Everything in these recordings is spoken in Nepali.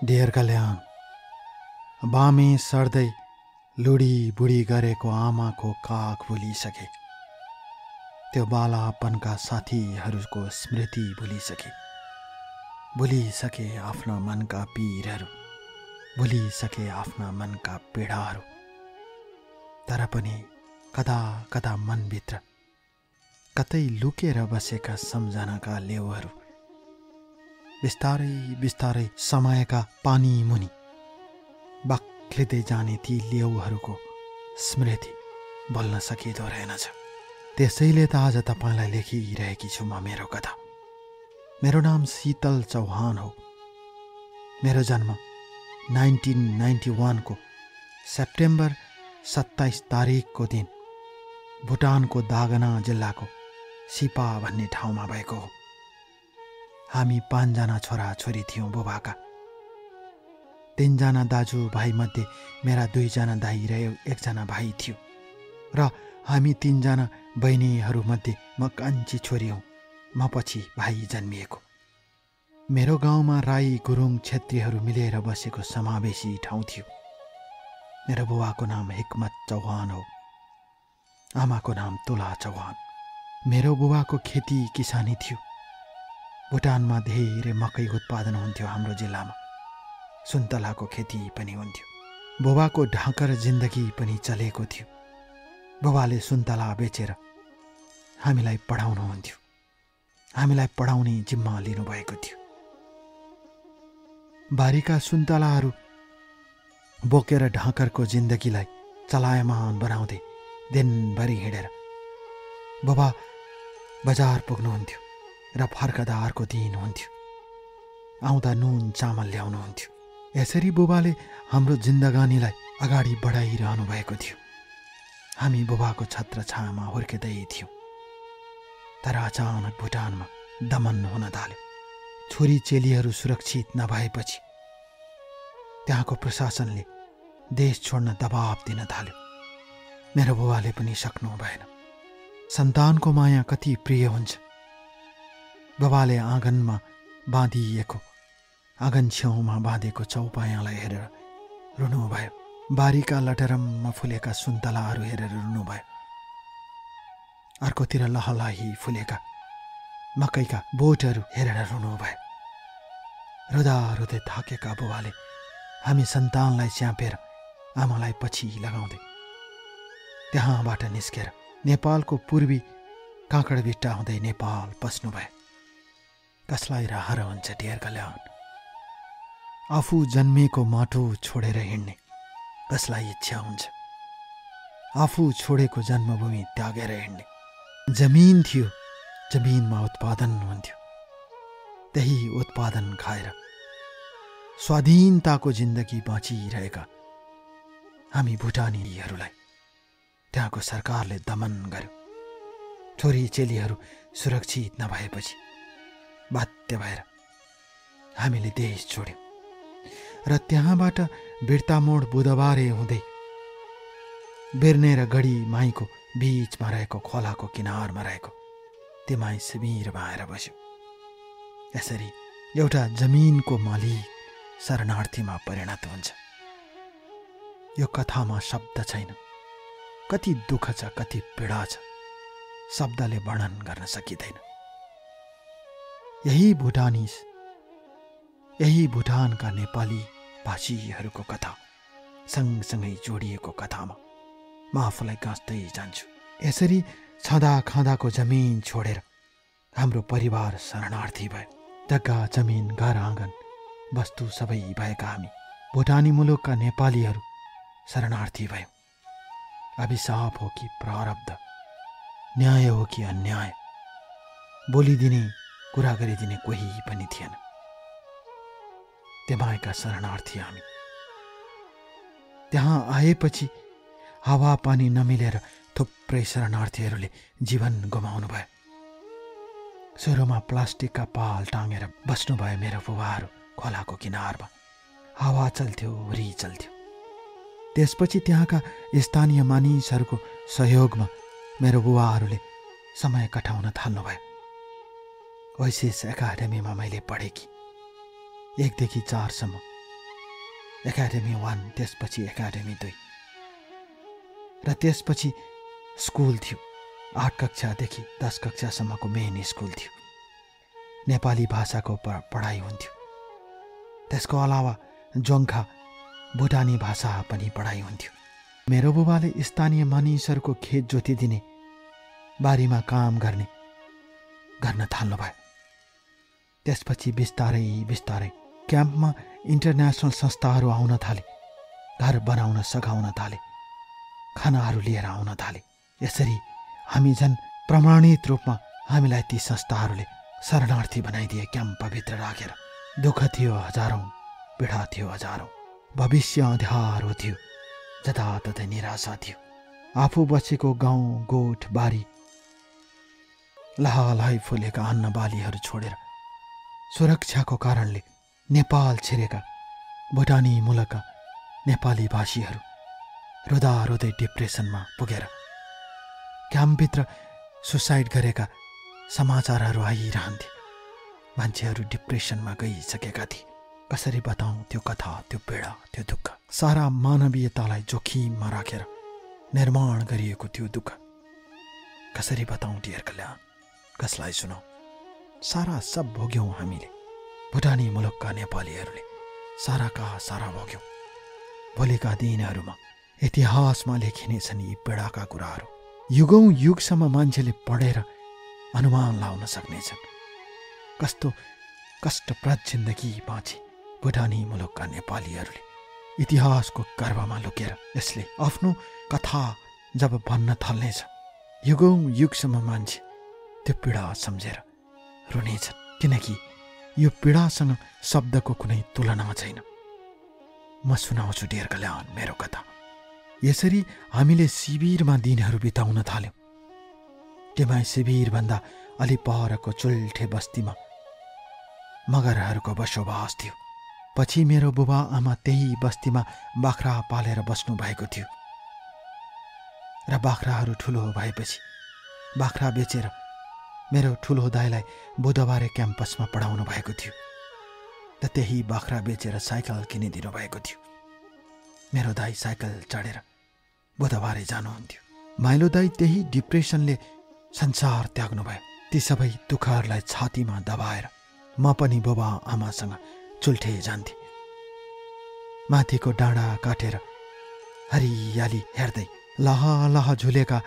डेयर कल्याण, बामे सर्दै लुडी बुढी गरेको आमाको काख भुलिसके। त्यो बालापनका साथीहरूको स्मृति भुलिसके आफ्ना मनका पीरहरू, भुलिसके आफ्ना मनका पीडाहरू। तर पनि कदा कदा मनभित्र कतै लुकेर बसेका सम्झनाका लेउहरू बिस्तारै बिस्तारै समयका पानी मुनि बाक्लिँदै जाने ती लेउहरूको स्मृति बोल्न सकिँदो रहेनछ। त्यसैले त आज तपाईँलाई लेखिरहेकी छु म मेरो कथा। मेरो नाम शीतल चौहान हो। मेरो जन्म 1991 को सेप्टेम्बर 27 तारिकको दिन भुटानको दागना जिल्लाको सिपा भन्ने ठाउँमा भएको हो। हामी 5 जना छोराछोरी थियौँ बुबाका। 3 जना दाजुभाइ मध्ये मेरा 2 जना दाइ र 1 जना भाइ थियो र हामी 3 जना बहिनीहरूमध्ये म कान्छी छोरी हौँ। म पछि भाइ जन्मिएको। मेरो गाउँमा राई गुरुङ क्षेत्रीहरू मिलेर बसेको समावेशी ठाउँ थियो। मेरो बुबाको नाम हिक्मत चौहान हो। आमाको नाम तुला चौहान। मेरो बुबाको खेती किसानी थियो। भुटानमा धेरै मकै उत्पादन हुन्थ्यो। हाम्रो जिल्लामा सुन्तलाको खेती पनि हुन्थ्यो। बुबाको ढाकर जिन्दगी पनि चलेको थियो। बुबाले सुन्तला बेचेर हामीलाई पढाउनुहुन्थ्यो। हामीलाई पढाउने जिम्मा लिनुभएको थियो। बारीका सुन्तलाहरू बोकेर ढाकरको जिन्दगीलाई चलायमान बनाउँदै दिनभरि हिँडेर बुबा बजार पुग्नुहुन्थ्यो र फर्कदा अर्को दिन हुन्थ्यो। आउँदा नुन चामल ल्याउनुहुन्थ्यो। यसरी बुबाले हाम्रो जिन्दगानीलाई अगाडि बढाइरहनु भएको थियो। हामी बुबाको छत्रछायामा हुर्किँदै थियौँ। तर अचानक भुटानमा दमन हुन थाल्यो। छोरी चेलीहरू सुरक्षित नभएपछि त्यहाँको प्रशासनले देश छोड्न दबाब दिन थाल्यो। मेरो बुबाले पनि सक्नु भएन। सन्तानको माया कति प्रिय हुन्छ। बुबाले आँगनमा बाँधिएको आँगन छेउमा बाँधेको चौपायालाई हेरेर रुनुभयो। बारीका लटरम्म फुलेका सुन्तलाहरू हेरेर रुनुभयो। अर्कोतिर लहलही फुलेका मकैका बोटहरू हेरेर रुनुभयो। रुँदा रुँदै थाकेका बुबाले हामी सन्तानलाई च्यापेर आमालाई पछि लगाउँदै त्यहाँबाट निस्केर नेपालको पूर्वी काँकडभिट्टा हुँदै नेपाल पस्नुभयो। कसलाई रहर हुन्छ डेयर कल्याण? आफू जन्मेको माटो छोडेर हिँड्ने कसलाई इच्छा हुन्छ? आफू छोडेको जन्मभूमि त्यागेर हिँड्ने। जमिन थियो, जमिनमा उत्पादन हुन्थ्यो। त्यही उत्पादन खाएर स्वाधीनताको जिन्दगी बाँचिरहेका हामी भुटानीहरूलाई त्यहाँको सरकारले दमन गर्यो। छोरी चेलीहरू सुरक्षित नभएपछि बाध्य भएर हामीले देश छोड्यौँ र त्यहाँबाट बिर्तामोड बुधबारे हुँदै बिर्ने र गढी माईको बीचमा रहेको खोलाको किनारमा रहेको तिमाई शिविरमा आएर बस्यो। यसरी एउटा जमिनको मालिक शरणार्थीमा परिणत हुन्छ। यो कथामा शब्द छैन। कति दुःख छ, कति पीडा छ, शब्दले वर्णन गर्न सकिँदैन। यही भुटानका नेपाली भाषीहरूको कथा सँगसँगै जोडिएको कथामा म आफूलाई गाँच्दै जान्छु। यसरी छँदा खाँदाको जमिन छोडेर हाम्रो परिवार शरणार्थी भयो। जग्गा जमिन घर आँगन वस्तु सबै भएका हामी भुटानी मुलुकका नेपालीहरू शरणार्थी भयौँ। अभिशाप हो कि प्रारब्ध, न्याय हो कि अन्याय, बोलिदिने कुरा गरिदिने कोही पनि थिएन। त्यहाँका शरणार्थी हामी। त्यहाँ आएपछि हावापानी नमिलेर थुप्रै शरणार्थीहरूले जीवन गुमाउनु भयो। सुरुमा प्लास्टिकका पाल टाँगेर बस्नुभयो मेरो बुबाहरू खोलाको किनारमा। हावा चल्थ्यो, हुरी चल्थ्यो। त्यसपछि त्यहाँका स्थानीय मानिसहरूको सहयोगमा मेरो बुबाहरूले समय कटाउन थाल्नुभयो। ओएसिस एकाडेमीमा मैले पढेकी 1 देखि 4 सम्म एकाडेमी 1, त्यसपछि एकाडेमी 2 र त्यसपछि स्कुल थियो। 8 कक्षादेखि 10 कक्षासम्मको मेन स्कुल थियो। नेपाली भाषाको पढाइ हुन्थ्यो। त्यसको अलावा जोङ्खा भुटानी भाषा पनि पढाइ हुन्थ्यो। मेरो बुबाले स्थानीय मानिसहरूको खेत जोतिदिने, बारीमा काम गर्न थाल्नुभयो। त्यसपछि बिस्तारै बिस्तारै क्याम्पमा इन्टरनेसनल संस्थाहरू आउन थाले, घर बनाउन सघाउन थाले, खानाहरू लिएर आउन थाले। यसरी हामी झन् प्रमाणित रूपमा हामीलाई ती संस्थाहरूले शरणार्थी बनाइदिए। क्याम्पभित्र राखेर दुःख थियो हजारौँ, पीडा थियो हजारौँ, भविष्य अँध्यारो थियो, जताततै निराशा थियो। आफू बसेको गाउँ गोठ बारी लहालहाई फुलेका अन्न बालीहरू छोडेर सुरक्षाको कारणले नेपाल छिरेका भुटानी मुलकका नेपाली भाषीहरू रुँदा रुँदै डिप्रेसनमा पुगेर क्याम्पभित्र सुसाइड गरेका समाचारहरू आइरहन्थे। मान्छेहरू डिप्रेसनमा गइसकेका थिए। कसरी बताउँ त्यो कथा, त्यो पीडा, त्यो दुःख। सारा मानवीयतालाई जोखिममा राखेर निर्माण गरिएको त्यो दुःख कसरी बताउँ डियर कल्याण, कसलाई सुनाऊ? सारा सब भोग्यौँ हामीले, भुटानी मुलुकका नेपालीहरूले साराका सारा भोग्यौँ। भोलिका दिनहरूमा इतिहासमा लेखिनेछन् यी पीडाका कुराहरू। युगौँ युगसम्म मान्छेले पढेर अनुमान लाउन सक्नेछन् कस्तो कष्टप्रद जिन्दगी बाँचे भुटानी मुलुकका नेपालीहरूले। इतिहासको गर्भमा लुकेर यसले आफ्नो कथा जब भन्न थाल्नेछ, युगौँ युगसम्म मान्छे त्यो पीडा सम्झेर रुनेछन्, किनकि यो पीडासँग शब्दको कुनै तुलना छैन। म सुनाउँछु डियर कल्याण मेरो कथा। यसरी हामीले शिविरमा दिनहरू बिताउन थाल्यौँ। टिमाई शिविरभन्दा अलि परको चुल्ठे बस्तीमा मगरहरूको बसोबास थियो। पछि मेरो बुबा आमा त्यही बस्तीमा बाख्रा पालेर बस्नु भएको थियो र बाख्राहरू ठुलो भएपछि बाख्रा बेचेर मेरो ठुलो दाइलाई बुधबारे क्याम्पसमा पढाउनु भएको थियो र त्यही बाख्रा बेचेर साइकल किनिदिनु भएको थियो। मेरो दाइ साइकल चढेर बुधबारे जानुहुन्थ्यो। माइलो दाइ त्यही डिप्रेसनले संसार त्याग्नुभयो। ती सबै दुःखहरूलाई छातीमा दबाएर म पनि बुबा आमासँग चुल्ठे जान्थे। माथिको डाँडा काटेर हरियाली हेर्दै लह झुलेका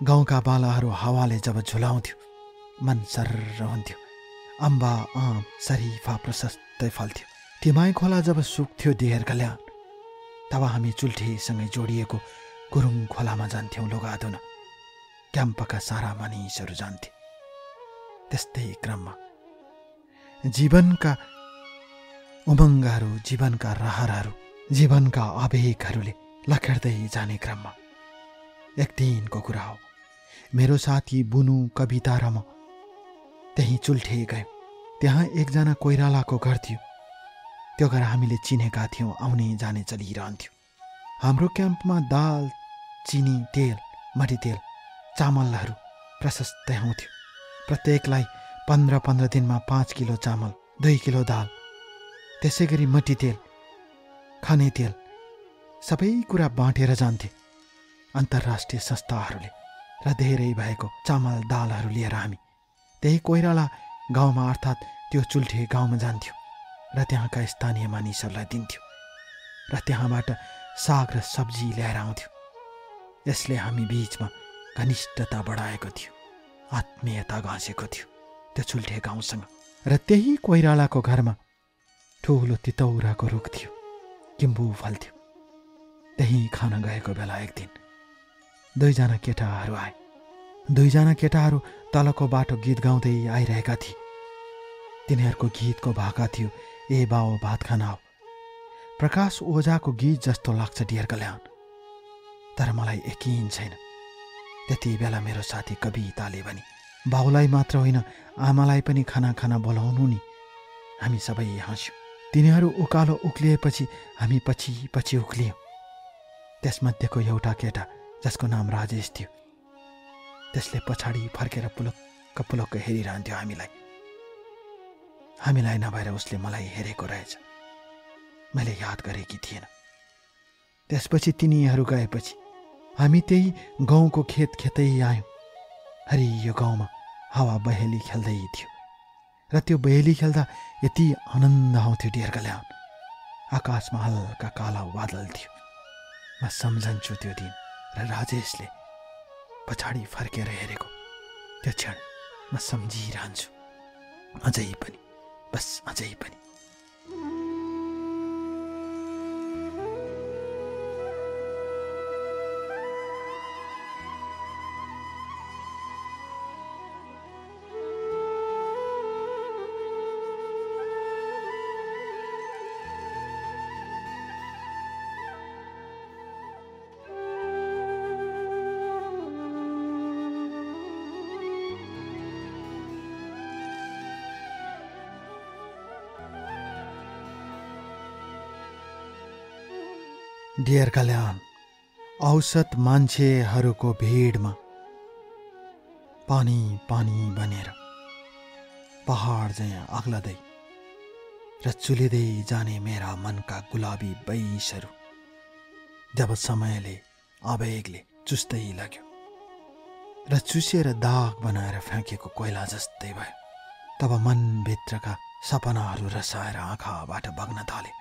गाउँका बालाहरू हावाले जब झुलाउँथ्यो मन सर्र हुन्थ्यो। अम्बा आम सरिफा प्रशस्तै फल्थ्यो। टिमाई खोला जब सुक्थ्यो डियर कल्याण, तब हामी चुल्ठेसँगै जोडिएको गुरुङ खोलामा जान्थ्यौँ लुगा धुन। क्याम्पका सारा मानिसहरू जान्थे। त्यस्तै क्रममा जीवनका उमङ्गहरू, जीवनका रहरहरू, जीवनका आवेगहरूले लखेड्दै जाने क्रममा एक दिनको कुरा हो, मेरो साथी बुनु, कविता र म त्यहीँ चुल्ठे गयौँ। त्यहाँ एकजना कोइरालाको घर थियो। त्यो घर हामीले चिनेका थियौँ, आउने जाने चलिरहन्थ्यो। हाम्रो क्याम्पमा दाल, चिनी, तेल, मट्टीतेल, चामलहरू प्रशस्तै आउँथ्यो। प्रत्येकलाई 15 दिनमा 5 किलो चामल, 2 किलो दाल, त्यसै गरी मट्टीतेल, खाने तेल सबै कुरा बाँटेर जान्थे अन्तर्राष्ट्रिय संस्थाहरूले र धेरै भएको चामल दालहरू लिएर हामी त्यही कोइराला गाउँमा अर्थात् त्यो चुल्ठे गाउँमा जान्थ्यौँ र त्यहाँका स्थानीय मानिसहरूलाई दिन्थ्यौँ र त्यहाँबाट साग र सब्जी ल्याएर आउँथ्यौँ। यसले हामी बीचमा घनिष्ठता बढाएको थियो, आत्मीयता घाँसेको थियो त्यो चुल्ठे गाउँसँग। र त्यही कोइरालाको घरमा ठुलो तितौराको रुख थियो, किम्बु फल्थ्यो। त्यहीँ खान गएको बेला एक दिन 2 जना केटाहरू आए। 2 जना केटाहरू तलको बाटो गीत गाउँदै आइरहेका थिए। तिनीहरूको गीतको भाका थियो, ए बाओ भात खान आऊ। प्रकाश ओझाको गीत जस्तो लाग्छ डियर कल्याण, तर मलाई यकिन छैन। त्यति बेला मेरो साथी कविताले भने, बाउलाई मात्र होइन आमालाई पनि खाना बोलाउनु नि। हामी सबै हाँस्यौँ। तिनीहरू उकालो उक्लिएपछि हामी पछि पछि उक्लियौँ। त्यसमध्येको एउटा केटा जसको नाम राजेश थियो, त्यसले पछाडि फर्केर पुलक्क हेरिरहन्थ्यो हामीलाई नभएर उसले मलाई हेरेको रहेछ। मैले याद गरेकी थिएन। त्यसपछि तिनीहरू गएपछि हामी त्यही गाउँको खेत खेतै आयौँ। हरियो गाउँमा हावा बहेली खेल्दै थियो र त्यो बहेली खेल्दा यति आनन्द आउँथ्यो डियर कल्याण। आकाशमा हल्का काला बादल थियो। म सम्झन्छु त्यो दिन र राजेशले पछाडि फर्केर हेरेको त्यो क्षण म सम्झिरहन्छु अझै पनि, बस अझै पनि। डियर कल्याण, औसत मान्छेहरूको भिडमा पानी पानी बनेर पहाड चाहिँ अग्लदै र चुलिँदै जाने मेरा मनका गुलाबी बैसहरू जब समयले आवेगले चुस्दै लाग्यो र चुसेर दाग बनाएर फ्याँकेको कोइला जस्तै भयो, तब मनभित्रका सपनाहरू रसाएर आँखाबाट बग्न थाले।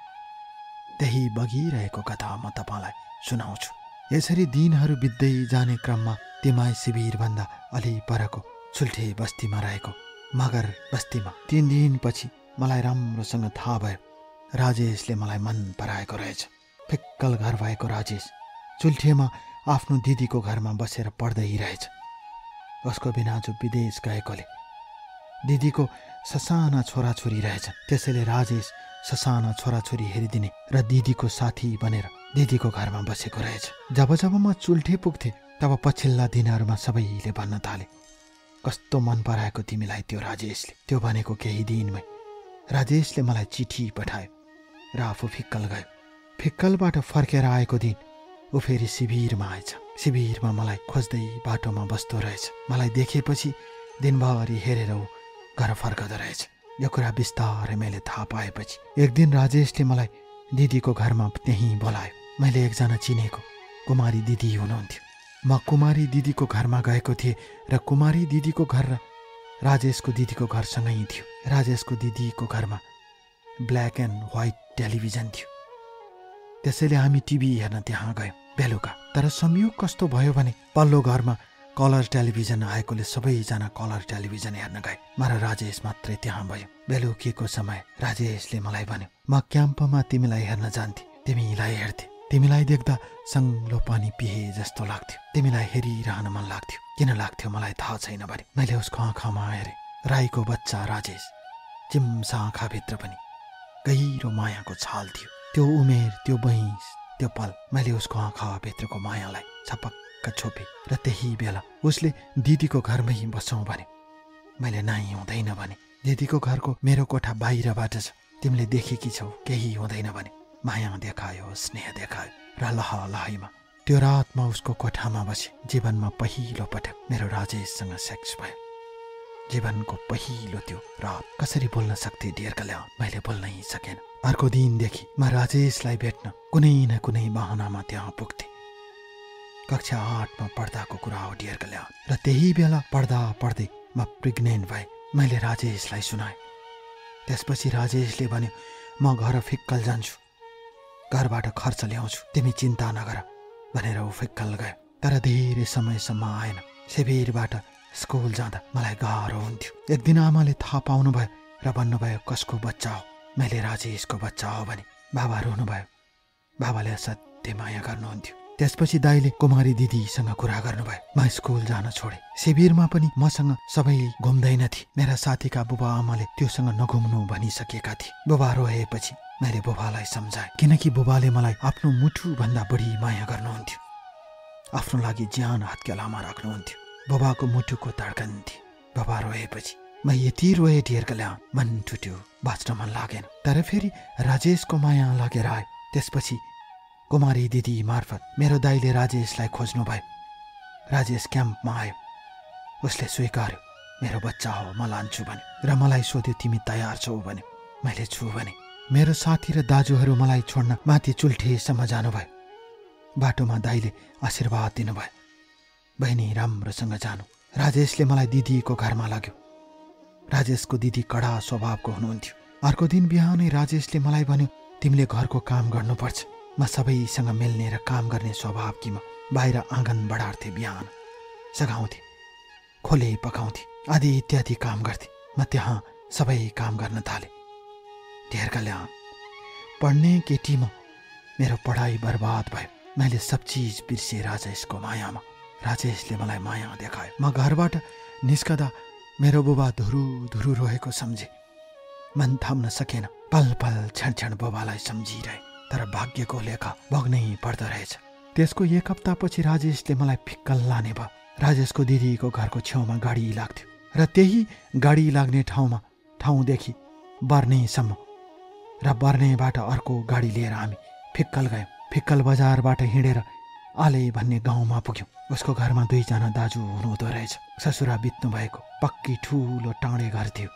त्यही बगिरहेको कथा म तपाईँलाई सुनाउँछु। यसरी दिनहरू बित्दै जाने क्रममा तिमाई शिविरभन्दा अलि परको चुल्ठे बस्तीमा रहेको मगर बस्तीमा 3 दिनपछि मलाई राम्रोसँग थाहा भयो राजेशले मलाई मन पराएको रहेछ। फिक्कल घर भएको राजेश चुल्ठेमा आफ्नो दिदीको घरमा बसेर पढ्दै रहेछ। उसको बिनाजु विदेश गएकोले दिदीको ससाना छोराछोरी रहेछन्। त्यसैले राजेश ससाना छोराछोरी हेरिदिने र दिदीको साथी बनेर दिदीको घरमा बसेको रहेछ। जब जब म चुल्ठे पुग्थेँ तब पछिल्ला दिनहरूमा सबैले भन्न थाले, कस्तो मन पराएको तिमीलाई त्यो राजेशले। त्यो भनेको केही दिनमै राजेशले मलाई चिठी पठायो र आफू फिक्कल गयो। फिक्कलबाट फर्केर आएको दिन ऊ फेरि शिविरमा आएछ। शिविरमा मलाई खोज्दै बाटोमा बस्दो रहेछ। मलाई देखेपछि दिनभरि हेरेर ऊ घर फर्कदो रहेछ। यो कुरा बिस्तारै मैले थाहा पाएपछि एक दिन राजेशले मलाई दिदीको घरमा त्यहीँ बोलायो। मैले एकजना चिनेको कुमारी दिदी हुनुहुन्थ्यो। म कुमारी दिदीको घरमा गएको थिएँ र कुमारी दिदीको घर र राजेशको दिदीको घरसँगै थियो। राजेशको दिदीको घरमा ब्ल्याक एन्ड व्हाइट टेलिभिजन थियो। त्यसैले हामी टिभी हेर्न त्यहाँ गयौँ बेलुका। तर संयोग कस्तो भयो भने पल्लो घरमा कलर टेलिभिजन आएकोले सबैजना कलर टेलिभिजन हेर्न गए। म र राजेश मात्रै त्यहाँ भयो। बेलुकीको समय राजेशले मलाई भन्यो, म क्याम्पमा तिमीलाई हेर्न जान्थे, तिमीलाई हेर्थे, तिमीलाई देख्दा सङ्लो पानी पिए जस्तो लाग्थ्यो, तिमीलाई हेरिरहन मन लाग्थ्यो। किन लाग्थ्यो मलाई थाहा छैन भने मैले उसको आँखामा हेरेँ। राईको बच्चा राजेश, चिम्सा आँखाभित्र पनि गहिरो मायाको छाल थियो। त्यो उमेर, त्यो वयस, त्यो पल मैले उसको आँखाभित्रको मायालाई छपक्क छोपे र त्यही बेला उसले दिदीको घरमै बसौँ भने मैले नाइ हुँदैन भने। दिदीको घरको मेरो कोठा बाहिरबाट छ, तिमीले देखेकी छौ, केही हुँदैन भने माया देखायो, स्नेह देखायो र लहलहाइमा त्यो रातमा उसको कोठामा बसे। जीवनमा पहिलो पटक मेरो राजेशसँग सेक्स भयो। जीवनको पहिलो त्यो रात कसरी बोल्न सक्थे डियर कल्याण, मैले बोल्नै सकेन। अर्को दिनदेखि म राजेशलाई भेट्न कुनै न कुनै बहानामा त्यहाँ पुग्थे। कक्षा 8मा पढ्दाको कुरा हो डियर कल्याण। र त्यही बेला पढ्दा पढ्दै म प्रेग्नेन्ट भएँ। मैले राजेशलाई सुनाएँ। त्यसपछि राजेशले भन्यो, म घर फिक्कल जान्छु, घरबाट खर्च ल्याउँछु, तिमी चिन्ता नगर भनेर ऊ फिक्कल गयो। तर धेरै समयसम्म आएन। शिविरबाट स्कुल जाँदा मलाई गाह्रो हुन्थ्यो। एक दिन आमाले थाहा पाउनुभयो र भन्नुभयो, कसको बच्चा हो? मैले राजेशको बच्चा हो भने बाबा रुनुभयो। बाबाले असाध्यै माया गर्नुहुन्थ्यो। त्यसपछि दाइले कुमारी दिदीसँग कुरा गर्नुभयो। म स्कुल जान छोडेँ। शिविरमा पनि मसँग सबै घुम्दैनथे। मेरा साथीका बुबा आमाले त्योसँग नघुम्नु भनिसकेका थिए। बुबा रोएपछि मैले बुबालाई सम्झाएँ, किनकि बुबाले मलाई आफ्नो मुठुभन्दा बढी माया गर्नुहुन्थ्यो। आफ्नो लागि ज्यान हत्केलामा राख्नुहुन्थ्यो। बुबाको मुटुको धड्कन थियो। बुबा रोएपछि म यति रोएँ डियर कल्याण, मन टुट्यो, बाँच्न मन लागेन। तर फेरि राजेशको माया लागेर आयो। त्यसपछि कुमारी दिदी मार्फत मेरो दाइले राजेशलाई खोज्नु भयो। राजेश क्याम्पमा आयो। उसले स्वीकार्यो, मेरो बच्चा हो, म लान्छु भन्यो र मलाई सोध्यो, तिमी तयार छौ भन्यो। मैले छु भने मेरो साथी र दाजुहरू मलाई छोड्न माथि चुल्ठेसम्म जानुभयो। बाटोमा दाइले आशीर्वाद दिनुभयो, बहिनी राम्रोसँग जानु। राजेशले मलाई दिदीको घरमा लग्यो। राजेशको दिदी कडा स्वभावको हुनुहुन्थ्यो। अर्को दिन बिहानै राजेशले मलाई भन्यो, तिमीले घरको काम गर्नुपर्छ। म सबैसँग मिल्ने र काम गर्ने स्वभावकी म बाहिर आँगन बढार्थे, बिहान सघाउँथे, खोले पकाउँथे आदि इत्यादि काम गर्थे। म त्यहाँ सबै काम गर्न थालेँ। ढेर कल्याण पढ्ने केटी म। मेरो पढाइ बर्बाद भयो। मैले सब चिज बिर्सेँ राजेशको मायामा। राजेशले मलाई माया देखायो। म घरबाट निस्कदा मेरो बुबा धुरु धुरु रोएको सम्झे। मन थाम्न सकेन। पल पल क्षण क्षण बुबालाई सम्झिरहे। तर भाग्यको लेखा भोग्नै पर्दो रहेछ। त्यसको एक हप्तापछि राजेशले मलाई फिक्कल लाने भयो। राजेशको दिदीको घरको छेउमा गाडी लाग्थ्यो र त्यही गाडी लाग्ने ठाउँदेखि बर्नेसम्म र बर्नेबाट अर्को गाडी लिएर हामी फिक्कल गयौँ। फिक्कल बजारबाट हिँडेर आले भन्ने गाउँमा पुग्यौँ। उसको घरमा 2 जना दाजु हुनुहुँदो रहेछ। ससुरा बित्नु भएको पक्की ठुलो टाँडे घर थियो।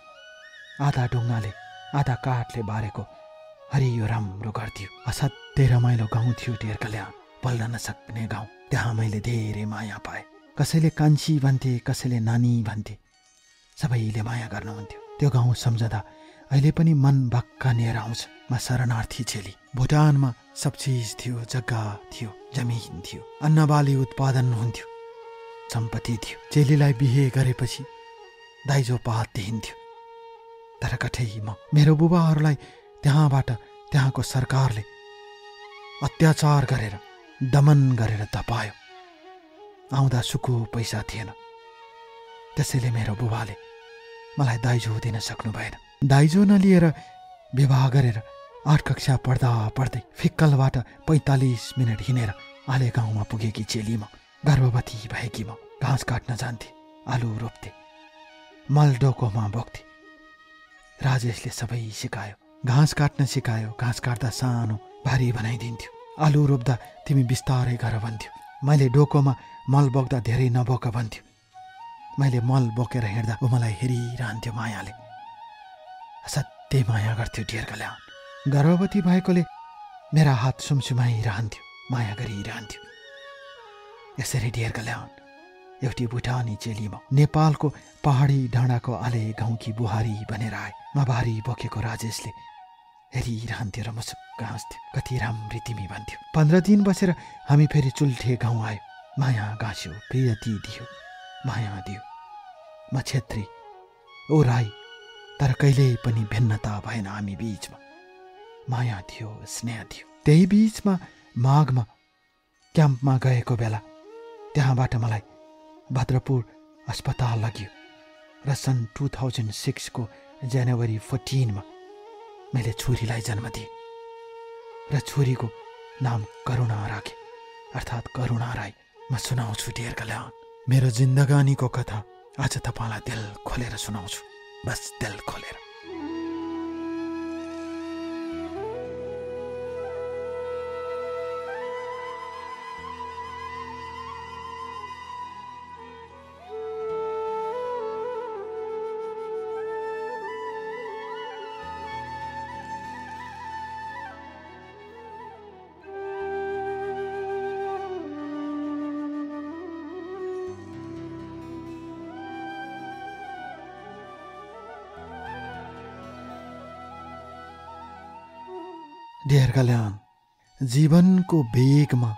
आधा ढुङ्गाले आधा काठले बारेको हरियो राम्रो घर थियो। असाध्यै रमाइलो गाउँ थियो ढेर कल्याण। बोल्न नसक्ने गाउँ। त्यहाँ मैले धेरै माया पाएँ। कसैले कान्छी भन्थे, कसैले नानी भन्थे। सबैले माया गर्नुहुन्थ्यो। त्यो गाउँ सम्झँदा अहिले पनि मन भक्कानेर आउँछ। म शरणार्थी चेली। भुटानमा सब चिज थियो, जग्गा थियो, जमिन थियो, अन्नबाली उत्पादन हुन्थ्यो, सम्पत्ति थियो। चेलीलाई बिहे गरेपछि दाइजो पात दिइन्थ्यो। तर कठै मेरो बुबाहरूलाई त्यहाँको सरकारले अत्याचार गरेर, दमन गरेर धपायो। आउँदा सुको पैसा थिएन। त्यसैले मेरो बुबाले मलाई दाइजो दिन सक्नु भएन। दाइजो नलिएर विवाह गरेर 8 कक्षा पढ्दा पढ्दै फिक्कलबाट 45 मिनट हिँडेर आले गाउँमा पुगेकी चेली म। गर्भवती भएकी म। घाँस काट्न जान्थे, आलु रोप्थे, मल डोकोमा बोक्थे। राजेशले सबै सिकायो। घाँस काट्न सिकायो। घाँस काट्दा सानो भारी बनाइदिन्थ्यो। आलु रोप्दा तिमी बिस्तारै गर भन्थ्यो। मैले डोकोमा मल बोक्दा धेरै नबोक भन्थ्यो। मैले मल बोकेर हिँड्दा ऊ मलाई हेरिरहन्थ्यो मायाले। असाध्यै माया गर्थ्यो ढेर कल्याण। गर्भवती भएकोले मेरा हात सुमसुमाइरहन्थ्यो, माया गरिरहन्थ्यो। यसरी ढेर कल्याण एउटी भुटानी चेली म। नेपालको पहाडी डाँडाको आले गाउँकी बुहारी बनेर आए। म भारी बोकेको राजेशले हेरिरहन्थ्यो र मुसुक्क हाँस्थ्यो। कति राम्री तिमी भन्थ्यो। 15 दिन बसेर हामी फेरि चुल्ठे गाउँ आयो। माया गाँस्यो, प्रियती दियो, माया दियो। म छेत्री, ओ राई, तर कहिल्यै पनि भिन्नता भएन हामी बीचमा। माया थियो, स्नेह थियो। त्यही बीचमा माघमा क्याम्पमा गएको बेला त्यहाँबाट मलाई भद्रपुर अस्पताल लगियो र सन् 2006 को जनवरी 14 मा मैले छोरीलाई जन्म दिएँ र छोरीको नाम करुणा राखेँ, अर्थात् करुणा राई। म सुनाउँछु ढेर कल्याण मेरो जिन्दगानीको कथा। आज तपाईँलाई दिल खोलेर सुनाउँछु, बस दिल खोलेर। ढेर कल्याण जीवनको वेगमा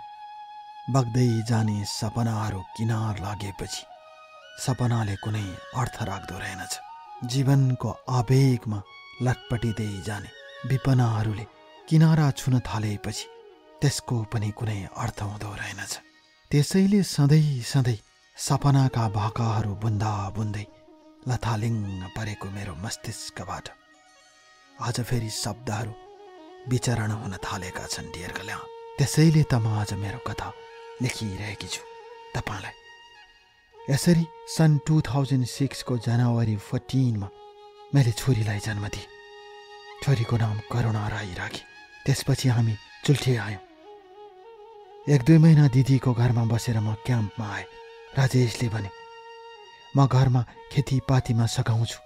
बग्दै जाने सपनाहरू किनार लागेपछि सपनाले कुनै अर्थ राख्दो रहेनछ। जीवनको आवेगमा लटपटिँदै जाने विपनाहरूले किनारा छुन थालेपछि त्यसको पनि कुनै अर्थ हुँदो रहेनछ। त्यसैले सधैँ सधैँ सपनाका भाकाहरू बुन्दा बुन्दै लथालिङ्ग परेको मेरो मस्तिष्कबाट आज फेरि शब्दहरू विचरण हुन थालेका छन् ढेर कल्याण। त्यसैले त म आज मेरो कथा लेखिरहेकी छु तपाईँलाई। यसरी सन् 2006 को जनवरी 14 मा मैले छोरीलाई जन्म दिएँ। छोरीको नाम करुणा राई राखेँ। त्यसपछि हामी चुल्ठे आयौँ। 1-2 महिना दिदीको घरमा बसेर म क्याम्पमा आएँ। राजेशले भने, म घरमा खेतीपातीमा सघाउँछु,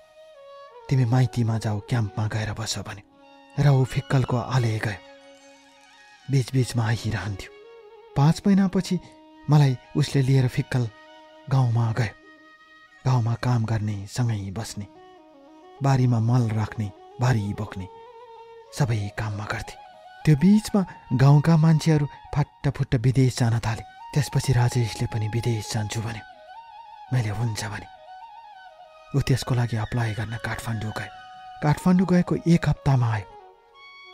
तिमी माइतीमा जाऊ, क्याम्पमा गएर बस भन्यो। र ऊ फिक्कलको आले गयो। बीचबीचमा आइरहन्थ्यो। 5 महिनापछि मलाई उसले लिएर फिक्कल गाउँमा गयो। गाउँमा काम गर्ने, सँगै बस्ने, बारीमा मल राख्ने, भारी बोक्ने, सबै काममा गर्थे। त्यो बीचमा गाउँका मान्छेहरू फाट्टाफुट्टा विदेश जान थाले। त्यसपछि राजेशले पनि विदेश जान्छु भन्यो। मैले हुन्छ भने ऊ त्यसको लागि अप्लाई गर्न काठमाडौँ गयो। काठमाडौँ गएको 1 हप्तामा आयो।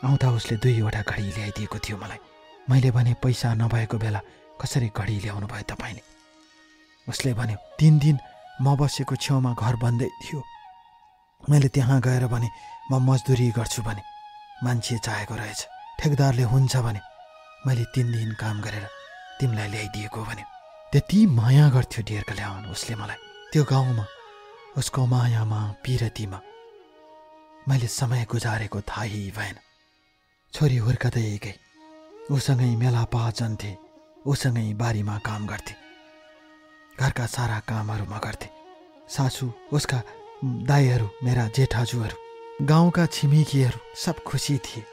आउँदा उसले 2वटा घडी ल्याइदिएको थियो मलाई। मैले भने पैसा नभएको बेला कसरी घडी ल्याउनु भयो तपाईँले? उसले भन्यो 3 दिन म बसेको छेउमा घर बन्दै थियो। मैले त्यहाँ गएर भने म मजदुरी गर्छु भने मान्छे चाहेको रहेछ। ठेकदारले हुन्छ भने मैले 3 दिन काम गरेर तिमीलाई ल्याइदिएको भन्यो। त्यति माया गर्थ्यो डेरकल्यान उसले मलाई। त्यो गाउँमा उसको मायामा, पिरतीमा मैले समय गुजारेको थाहै भएन। छोरी हुर्कदै गई। उसँगै मेलापा जान्थे, उसँगै बारीमा काम गर्थे, घरका सारा कामहरू म गर्थे। सासू, उसका दाईहरू, मेरा जेठाजुहरू, गाउँका छिमेकीहरू सब खुसी थिए।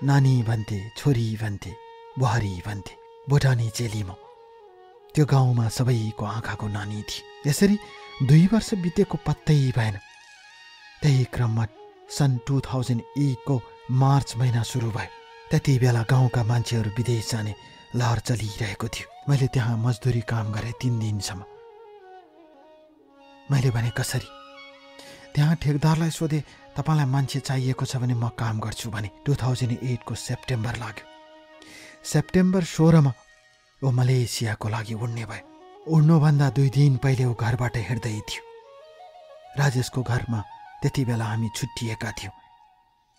नानी भन्थे, छोरी भन्थे, बुहारी भन्थे, भुटानी चेली म। त्यो गाउँमा सबैको आँखाको नानी थिए। यसरी 2 वर्ष बितेको पत्तै भएन। त्यही क्रममा सन् 2008 को मार्च महिना सुरु भयो। त्यति बेला गाउँका मान्छेहरू विदेश जाने लहर चलिरहेको थियो। मैले त्यहाँ मजदुरी काम गरेँ 3 दिनसम्म। मैले भने कसरी? त्यहाँ ठेकदारलाई सोधे, तपाईँलाई मान्छे चाहिएको छ भने म काम गर्छु भने। 2008 को सेप्टेम्बर लाग्यो। सेप्टेम्बर 16 मा ऊ मलेसियाको लागि उड्ने भयो। उड्नुभन्दा 2 दिन पहिले ऊ घरबाट हिँड्दै थियो। राजेशको घरमा त्यति बेला हामी छुट्टिएका थियौँ।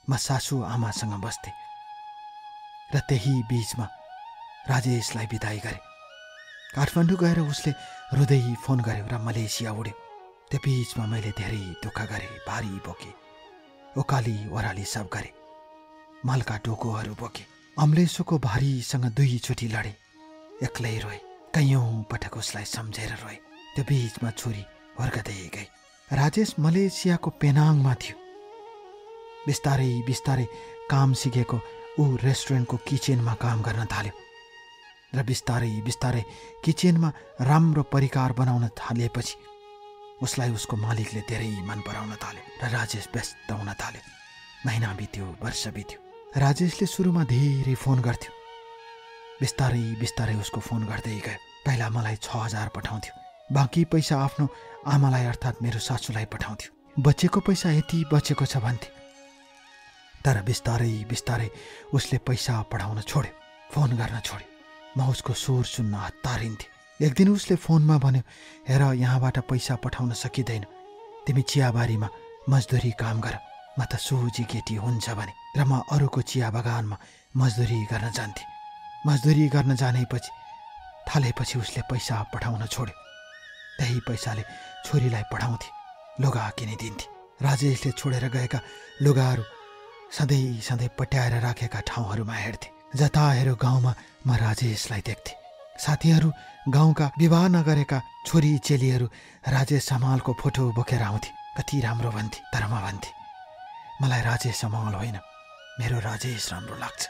म सासू आमासँग बस्थेँ र त्यही बीचमा राजेशलाई बिदाई गरे। काठमाडौँ गएर उसले रुँदै फोन गर्यो र मलेसिया उड्यो। त्यो बीचमा मैले धेरै दुःख गरेँ, भारी बोकेँ, ओकाली ओह्राली सब गरेँ, मलका टोकोहरू बोकेँ। अम्लेसोको भारीसँग 2 चोटि लडेँ, एक्लै रोएँ, कैयौँ पटक उसलाई सम्झेर रोएँ। त्यो बीचमा छोरी हुर्कदै गई। राजेश मलेसियाको पेनाङमा थियो। बिस्तारै बिस्तारै काम सिकेको ऊ रेस्टुरेन्टको किचनमा काम गर्न थाल्यो र बिस्तारै बिस्तारै किचनमा राम्रो परिकार बनाउन थालेपछि उसलाई उसको मालिकले धेरै मन पराउन थाल्यो र राजेश व्यस्त हुन थाल्यो। महिना बित्यो, वर्ष बित्यो। राजेशले सुरुमा धेरै फोन गर्थ्यो। बिस्तारै बिस्तारै उसको फोन गर्दै गयो। पहिला मलाई 6000 पठाउँथ्यो। बाँकी पैसा आफ्नो आमालाई अर्थात् मेरो सासूलाई पठाउँथ्यो। बचेको पैसा यति बचेको छ भन्थे। तर बिस्तारै बिस्तारै उसले पैसा पठाउन छोड्यो, फोन गर्न छोड्यो। म उसको स्वर सुन्न हतारिन्थेँ। एक दिन उसले फोनमा भन्यो, हेर यहाँबाट पैसा पठाउन सकिँदैन, तिमी चियाबारीमा मजदुरी काम गर। म त सोझी केटी हुन्छ भने र म अरूको चिया बगानमा मजदुरी गर्न जान्थेँ। मजदुरी गर्न थालेपछि उसले पैसा पठाउन छोड्यो। त्यही पैसाले छोरीलाई पठाउँथे, लुगा किनिदिन्थे। राजेशले छोडेर गएका लुगाहरू सधैँ सधैँ पट्याएर राखेका ठाउँहरूमा हेर्थे। जता हेऱ्यो गाउँमा म राजेशलाई देख्थेँ। साथीहरू, गाउँका विवाह नगरेका छोरी चेलीहरू राजेश समालको फोटो बोकेर आउँथे। कति राम्रो भन्थे। तर म भन्थे, मलाई राजेश समाल होइन, मेरो राजेश राम्रो लाग्छ,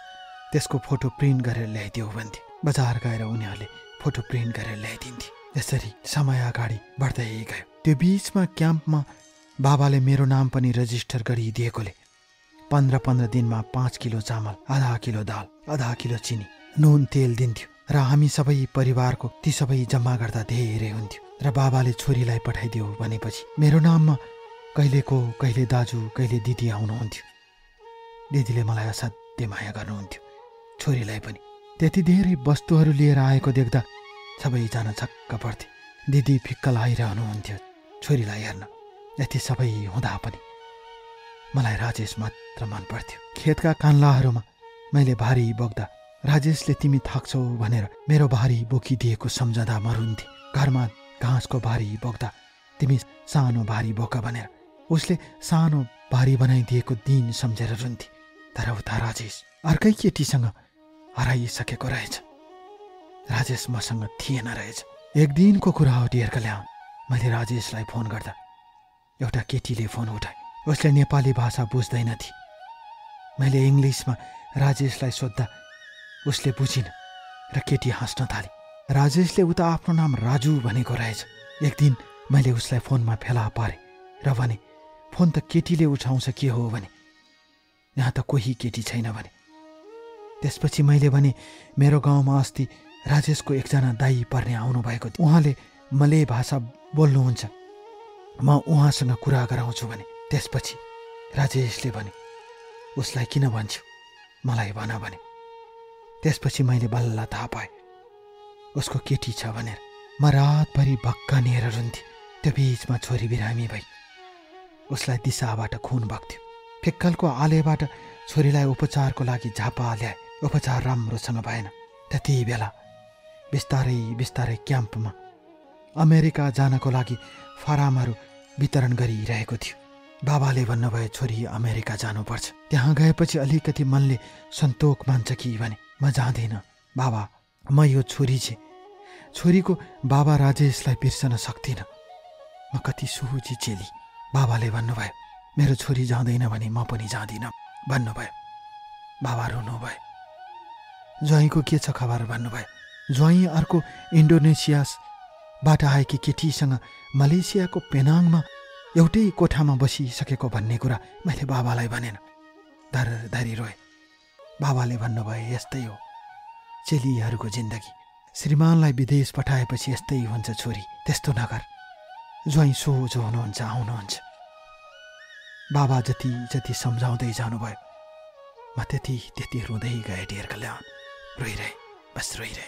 त्यसको फोटो प्रिन्ट गरेर ल्याइदियो भन्थे। बजार गएर उनीहरूले फोटो प्रिन्ट गरेर ल्याइदिन्थे। यसरी समय अगाडि बढ्दै गयो। त्यो बीचमा क्याम्पमा बाबाले मेरो नाम पनि रजिस्टर गरिदिएकोले 15 दिनमा 5 किलो चामल, आधा किलो दाल, आधा किलो चिनी, नुन, तेल दिन्थ्यो र हामी सबै परिवारको ती सबै जम्मा गर्दा धेरै हुन्थ्यो। र बाबाले छोरीलाई पठाइदियो भनेपछि मेरो नाममा कहिलेको कहिले दाजु, कहिले दिदी आउनुहुन्थ्यो। दिदीले मलाई असाध्य माया गर्नुहुन्थ्यो, छोरीलाई पनि। त्यति धेरै वस्तुहरू लिएर आएको देख्दा सबैजना छक्क पर्थे। दिदी फिक्कल आइरहनुहुन्थ्यो छोरीलाई हेर्न। यति सबै हुँदा पनि मलाई राजेश मात्र मन पर्थ्यो। खेतका कान्लाहरूमा मैले भारी बोक्दा राजेशले तिमी थाक्छौ भनेर मेरो भारी बोकिदिएको सम्झँदा म रुन्थे। घरमा घाँसको भारी बोक्दा तिमी सानो भारी बोक भनेर उसले सानो भारी बनाइदिएको दिन सम्झेर रुन्थे। तर उता राजेश अर्कै केटीसँग हराइसकेको रहेछ। राजेश मसँग थिएन रहेछ। एक दिनको कुरा हो डियर कल्याण। मैले राजेशलाई फोन गर्दा एउटा केटीले फोन उठाए। उसले नेपाली भाषा बुझ्दैनथी। मैले इङ्ग्लिसमा राजेशलाई सोद्धा उसले बुझिन र केटी हाँस्न थाले। राजेशले उता आफ्नो नाम राजु भनेको रहेछ। एक दिन मैले उसलाई फोनमा फेला पारे र भने, फोन त केटीले उठाउँछ के हो भने, यहाँ त कोही केटी छैन भने। त्यसपछि मैले भने, मेरो गाउँमा अस्ति राजेशको एकजना दाई पर्ने आउनुभएको थियो, उहाँले मले भाषा बोल्नुहुन्छ, म उहाँसँग कुरा गराउँछु भने। त्यसपछि राजेशले भने, उसलाई किन भन्छौ, मलाई भन भने। त्यसपछि मैले बल्ल थाहा पाएँ उसको केटी छ भनेर। म रातभरि भक्कानिएर रुन्थेँ। त्यो बिचमा छोरी बिरामी भई उसलाई दिशाबाट खुन बग्थ्यो। फिक्कलको आलेबाट छोरीलाई उपचारको लागि झापा ल्याए। उपचार राम्रोसँग भएन। त्यति बेला बिस्तारै बिस्तारै क्याम्पमा अमेरिका जानको लागि फारामहरू वितरण गरिरहेको थियो। बाबाले भन्नुभयो छोरी अमेरिका जानुपर्छ, त्यहाँ गएपछि अलिकति मनले सन्तोक मान्छ कि भने। म जाँदिनँ बाबा, म यो छोरी छे, छोरीको बाबा राजेशलाई बिर्सन सक्दिनँ। म कति सोझी चेली। बाबाले भन्नुभयो मेरो छोरी जाँदैन भने म पनि जाँदिनँ भन्नुभयो। बाबा रुनुभयो। ज्वाइँको के छ खबर भन्नुभयो। ज्वाइँ अर्को इन्डोनेसियाबाट आएकी केटीसँग मलेसियाको पेनाङमा एउटै कोठामा बसिसकेको भन्ने कुरा मैले बाबालाई भनेन। धरधरी रोए। बाबाले भन्नुभयो यस्तै हो चेलीहरूको जिन्दगी, श्रीमानलाई विदेश पठाएपछि यस्तै हुन्छ छोरी, त्यस्तो नगर। ज्वाइँ सोझो हुनुहुन्छ, आउनुहुन्छ। बाबा जति जति सम्झाउँदै जानुभयो म त्यति त्यति रुँदै गएँ। डेर कल्याण रोइरहे, बस रोइरहे।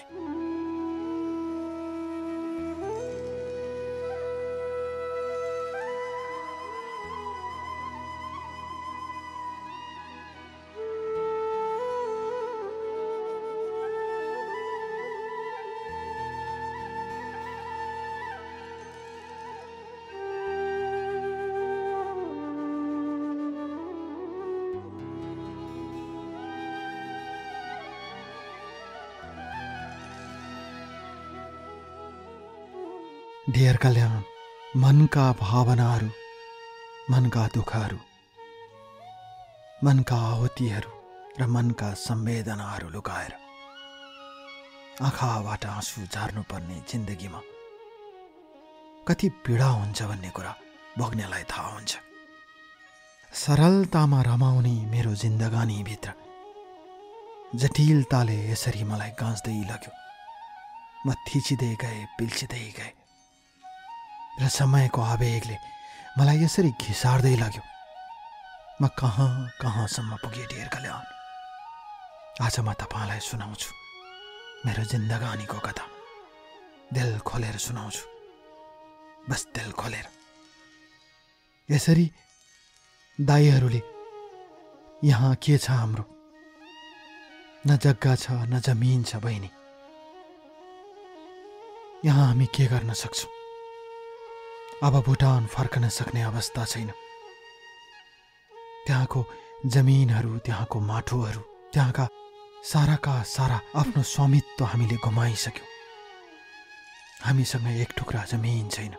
डेर कल्याण मनका भावनाहरू, मनका दुःखहरू, मनका आहुतिहरू र मनका संवेदनाहरू लुकाएर आँखाबाट आँसु झार्नुपर्ने जिन्दगीमा कति पीडा हुन्छ भन्ने कुरा भोग्नेलाई थाहा हुन्छ। सरलतामा रमाउने मेरो जिन्दगानीभित्र जटिलताले यसरी मलाई गाँच्दै लग्यो। म थिचिँदै गएँ, पिल्सिँदै गएँ र समयको आवेगले मलाई यसरी घिसार्दै लाग्यो। म कहाँ कहाँसम्म पुगेँ डेर कल्याण। आज म तपाईँलाई सुनाउँछु मेरो जिन्दगानीको कथा। दिल खोलेर सुनाउँछु, बस दिल खोलेर। यसरी दाइहरूले यहाँ के छ हाम्रो, न जग्गा छ न जमिन छ बहिनी, यहाँ हामी के गर्न सक्छौँ। अब भुटान फर्कन सक्ने अवस्था छैन। त्यहाँको जमिनहरू, त्यहाँको माटोहरू, त्यहाँका साराका सारा आफ्नो स्वामित्व हामीले गुमाइसक्यौँ। हामीसँग एक टुक्रा जमिन छैन।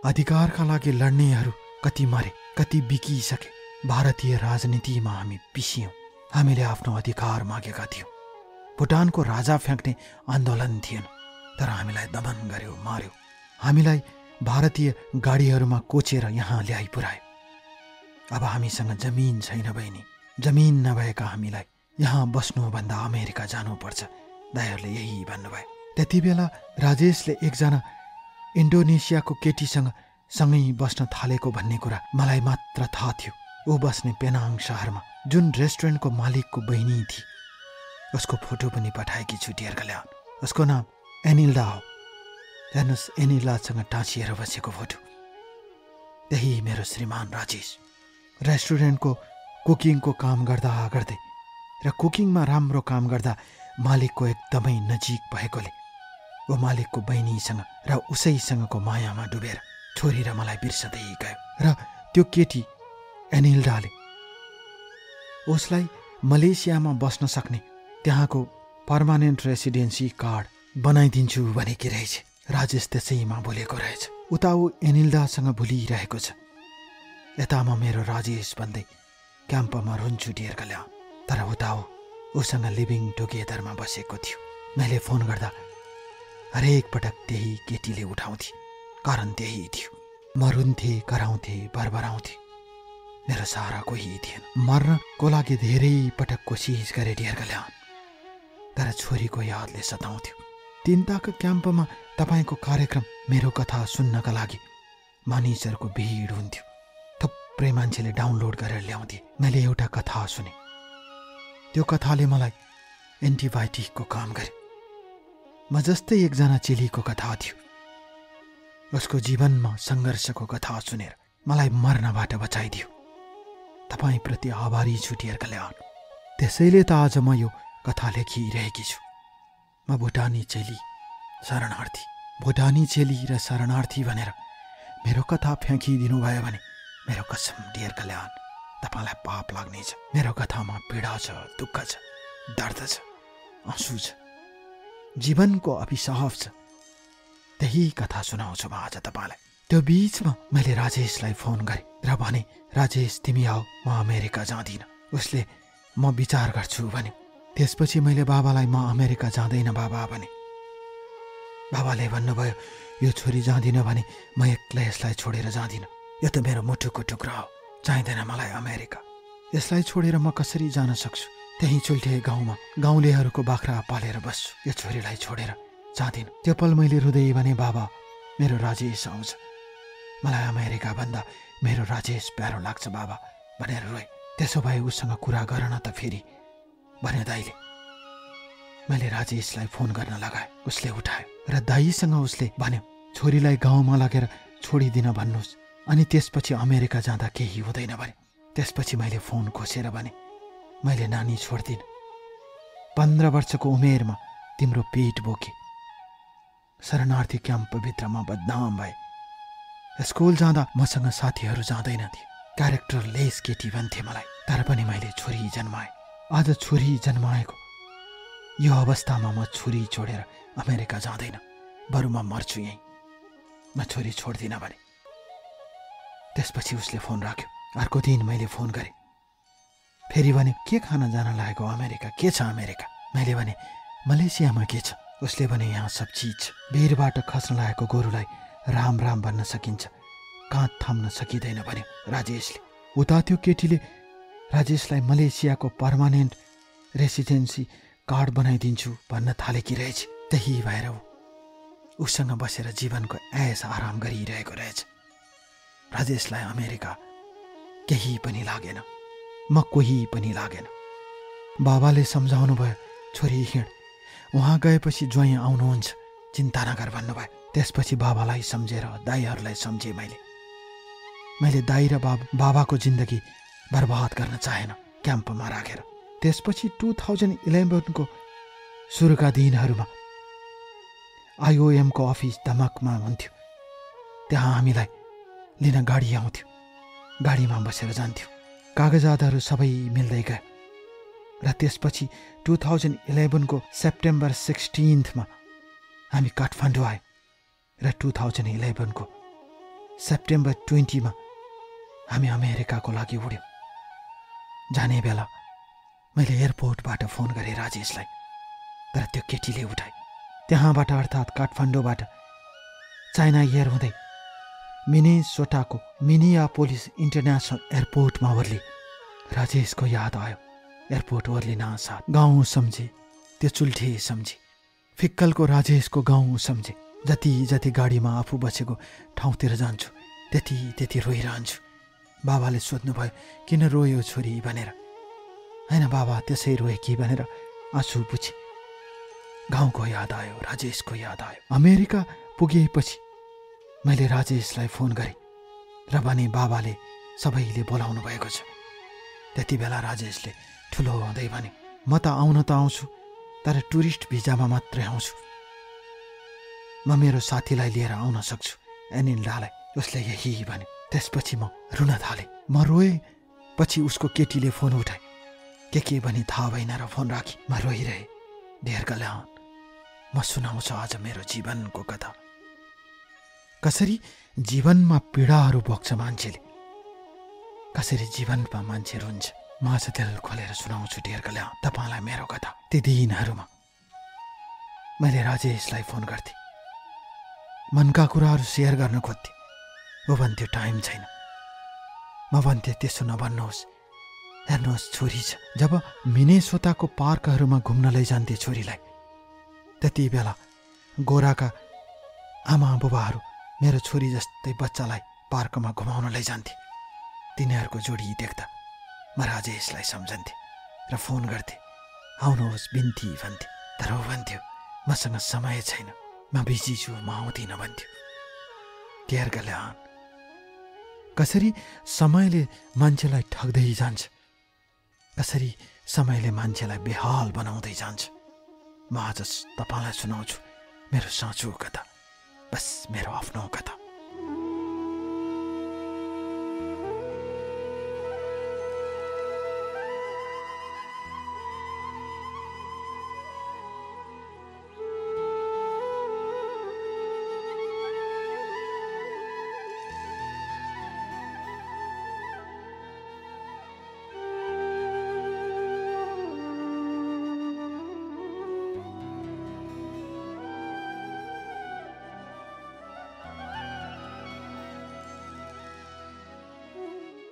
अधिकारका लागि लड्नेहरू कति मरे, कति बिकिसके। भारतीय राजनीतिमा हामी पिसियौँ। हामीले आफ्नो अधिकार मागेका थियौँ। भुटानको राजा फ्याँक्ने आन्दोलन थिएन, तर हामीलाई दमन गर्यो, मार्यो। हामीलाई भारतीय गाडीहरूमा कोचेर यहाँ ल्याइ पुर्यायो। अब हामीसँग जमिन छैन बहिनी। जमिन नभएका हामीलाई यहाँ बस्नुभन्दा अमेरिका जानुपर्छ, दाइहरूले यही भन्नुभयो। त्यति बेला राजेशले एकजना इन्डोनेसियाको केटीसँग सँगै बस्न थालेको भन्ने कुरा मलाई मात्र थाहा थियो। ऊ बस्ने पेनाङ सहरमा जुन रेस्टुरेन्टको मालिकको बहिनी थिए। उसको फोटो पनि पठाएकी छु डेर कल्याण। उसको नाम एनिल्डा हो। हेर्नुहोस्, एनिल्डासँग टाँसिएर बसेको फोटो। त्यही मेरो श्रीमान राजेश। रेस्टुरेन्टको कुकिङको काम गर्दा गर्दै र कुकिङमा राम्रो काम गर्दा मालिकको एकदमै नजिक भएकोले ऊ मालिकको बहिनीसँग र उसैसँगको मायामा डुबेर छोरी र मलाई बिर्सदै गयो। र त्यो केटी एनिल्डाले उसलाई मलेसियामा बस्न सक्ने त्यहाँको पर्मानेन्ट रेसिडेन्सी कार्ड बनाइदिन्छु भनेकी रहेछ। राजेश त्यसैमा बोलेको रहेछ। उता ऊ एनिल्डासँग भुलिरहेको छ, यता म मेरो राजेश भन्दै क्याम्पमा रुन्छु डेर कल्याण। तर उता उसँग लिभिङ टुगेदरमा बसेको थियो। मैले फोन गर्दा हरेक पटक त्यही केटीले उठाउँथे, कारण त्यही थियो। म रुन्थे, कराउँथे, बरबराउँथे, मेरो सहारा कोही थिएन। मर्नको लागि धेरै पटक कोसिस गरे डियर कल्याण, तर छोरीको यादले सताउँथ्यो। 3 ताका क्याम्पमा तपाईँको कार्यक्रम, मेरो कथा सुन्नका लागि मानिसहरूको भिड हुन्थ्यो। थुप्रै मान्छेले डाउनलोड गरेर ल्याउँथे। मैले एउटा कथा सुने, त्यो कथाले मलाई एन्टिबायोटिकको काम गरे। म जस्तै एकजना चेलीको कथा थियो। उसको जीवनमा सङ्घर्षको कथा सुनेर मलाई मर्नबाट बचाइदियो। तपाईँप्रति आभारी छु डियर कल्याण। त्यसैले त आज म यो कथा लेखिरहेकी छु। म भुटानी चेली शरणार्थी, भुटानी चेली र शरणार्थी भनेर मेरो कथा फ्याँकिदिनु भयो भने मेरो कसम डियर कल्याण, तपाईँलाई पाप लाग्नेछ। मेरो कथामा पीडा छ, दुःख छ, दर्द छ, आँसु छ, जीवनको अभिशाप छ। त्यही कथा सुनाउँछु म आज तपाईँलाई। त्यो बीचमा मैले राजेशलाई फोन गरेँ र भने, राजेश तिमी आऊ, म अमेरिका जाँदिनँ। उसले म विचार गर्छु भन्यो। त्यसपछि मैले बाबालाई म अमेरिका जाँदैन बाबा भने। बाबाले भन्नुभयो, यो छोरी जाँदिन भने म एक्लै यसलाई छोडेर जाँदिनँ। यो त मेरो मुटुको टुक्रा हो, चाहिँदैन मलाई अमेरिका। यसलाई छोडेर म कसरी जान सक्छु? त्यही चुल्ठे गाउँमा गाउँलेहरूको बाख्रा पालेर बस्छु। यो छोरीलाई छोडेर जाँदिनँ। त्यो पल मैले रुँदै भने, बाबा मेरो राजेश आउँछ, मलाई अमेरिका भन्दा मेरो राजेश प्यारो लाग्छ बाबा भनेर रोए। त्यसो भए उसँग कुरा गर न त फेरि भन्यो दाइले। मैले राजेशलाई फोन गर्न लगाएँ, उसले उठायो र दाइसँग उसले भन्यो, छोरीलाई गाउँमा लगेर छोडिदिन भन्नुहोस्, अनि त्यसपछि अमेरिका जाँदा केही हुँदैन भने। त्यसपछि मैले फोन खोसेर भने, मैले नानी छोड्दिनँ। 15 वर्षको उमेरमा तिम्रो पेट बोके, शरणार्थी क्याम्पभित्रमा बदनाम भए। स्कुल जाँदा मसँग साथीहरू जाँदैनथे, क्यारेक्टर लेस केटी भन्थे मलाई। तर पनि मैले छोरी जन्माएँ। आज छोरी जन्माएको यो अवस्थामा म छोरी छोडेर अमेरिका जाँदैन, बरु म मर्छु यहीँ, म छोरी छोड्दिनँ भने। त्यसपछि उसले फोन राख्यो। अर्को दिन मैले फोन गरेँ, फेरि भने के खान जान लागेको अमेरिका, के छ अमेरिका? मैले भने मलेसियामा के छ? उसले भने यहाँ सब चिज छ। भिरबाट खस्न लागेको गोरुलाई राम राम भन्न सकिन्छ, काँध थाम्न सकिँदैन भन्यो राजेशले। उता त्यो केटीले राजेशलाई मलेसियाको पर्मानेन्ट रेसिडेन्सी कार्ड बनाइदिन्छु भन्न थालेकी रहेछ। त्यही भएर उसँग बसेर जीवनको ऐस आराम गरिरहेको रहेछ। राजेशलाई अमेरिका केही पनि लागेन, म कोही पनि लागेन। बाबाले सम्झाउनु भयो, छोरी हिँड, उहाँ गएपछि ज्वाइँ आउनुहुन्छ, चिन्ता नगर भन्नुभयो। त्यसपछि बाबालाई सम्झेर दाईहरूलाई सम्झेँ मैले दाई र बाबाको जिन्दगी बर्बाद गर्न चाहेन क्याम्पमा राखेर। त्यसपछि 2011को सुरुका दिनहरूमा IOM को अफिस दमकमा हुन्थ्यो। त्यहाँ हामीलाई लिन गाडी आउँथ्यो, गाडीमा बसेर जान्थ्यो। कागजातहरू सबै मिल्दै गयो र त्यसपछि 2011 को सेप्टेम्बर 16 हामी काठमाडौँ आयौँ र 2011 को सेप्टेम्बर 20 हामी अमेरिकाको लागि उड्यौँ। जाने बेला मैले एयरपोर्टबाट फोन गरेँ राजेशलाई, तर त्यो केटीले उठाए। त्यहाँबाट अर्थात् काठमाडौँबाट चाइना एयर हुँदै मिनेसोटाको मिनियापोलिस इन्टरनेसनल एयरपोर्टमा ओर्ली। राजेशको याद आयो। एयरपोर्ट ओर्लिन साथ गाउँ सम्झे, त्यो चुल्ठे सम्झे, फिक्कलको राजेशको गाउँ सम्झे। जति जति गाडीमा आफू बसेको ठाउँतिर जान्छु त्यति रोइरहन्छु। बाबाले सोध्नुभयो, किन रोयो छोरी भनेर। होइन बाबा, त्यसै रोए कि भनेर आँसु पुछे। गाउँको याद आयो, राजेशको याद आयो। अमेरिका पुगेपछि मैले राजेशलाई फोन गरेँ र भने बाबाले सबैले बोलाउनु भएको छ। त्यति बेला राजेशले ठुलो हुँदै भने, म त आउँछु, तर टुरिस्ट भिजामा मात्रै आउँछु। म मेरो साथीलाई लिएर आउन सक्छु, एनिल्डालाई। उसले यही भने। त्यसपछि म रुन थालेँ। म रोएँ। पछि उसको केटीले फोन उठाए। के भनी थाहा भएन र फोन राखी। म रोइरहेँ। डियर कल्याण, म सुनाउँछु आज मेरो जीवनको कथा। कसरी जीवनमा पीडाहरू भोग्छ मान्छेले, कसरी जीवनमा मान्छे रुन्छ। म आज दिल खोलेर सुनाउँछु डियर कल्याण तपाईँलाई मेरो कथा। ती दिनहरूमा मैले राजेशलाई फोन गर्थेँ, मनका कुराहरू सेयर गर्न खोज्थेँ। ऊ भन्थ्यो टाइम छैन। म भन्थेँ त्यसो नभन्नुहोस्, हेर्नुहोस् छोरी छ। जब मिनेसोताको पार्कहरूमा घुम्न लैजान्थे छोरीलाई, त्यति बेला गोराका आमा बुबाहरू मेरो छोरी जस्तै बच्चालाई पार्कमा घुमाउन लैजान्थे। तिनीहरूको जोडी देख्दा म राजेशलाई सम्झन्थेँ र फोन गर्थेँ, आउनुहोस् बिन्ती भन्थेँ। तर ऊ भन्थ्यो मसँग समय छैन, म बिजी छु, म आउँदिनँ भन्थ्यो। डियर कल्याण, कसरी समयले मान्छेलाई ठग्दै जान्छ, कसरी समयले मान्छेलाई बेहाल बनाउँदै जान्छ। म आज तपाईँलाई सुनाउँछु मेरो साँचो कथा, बस मेरो आफ्नो कथा।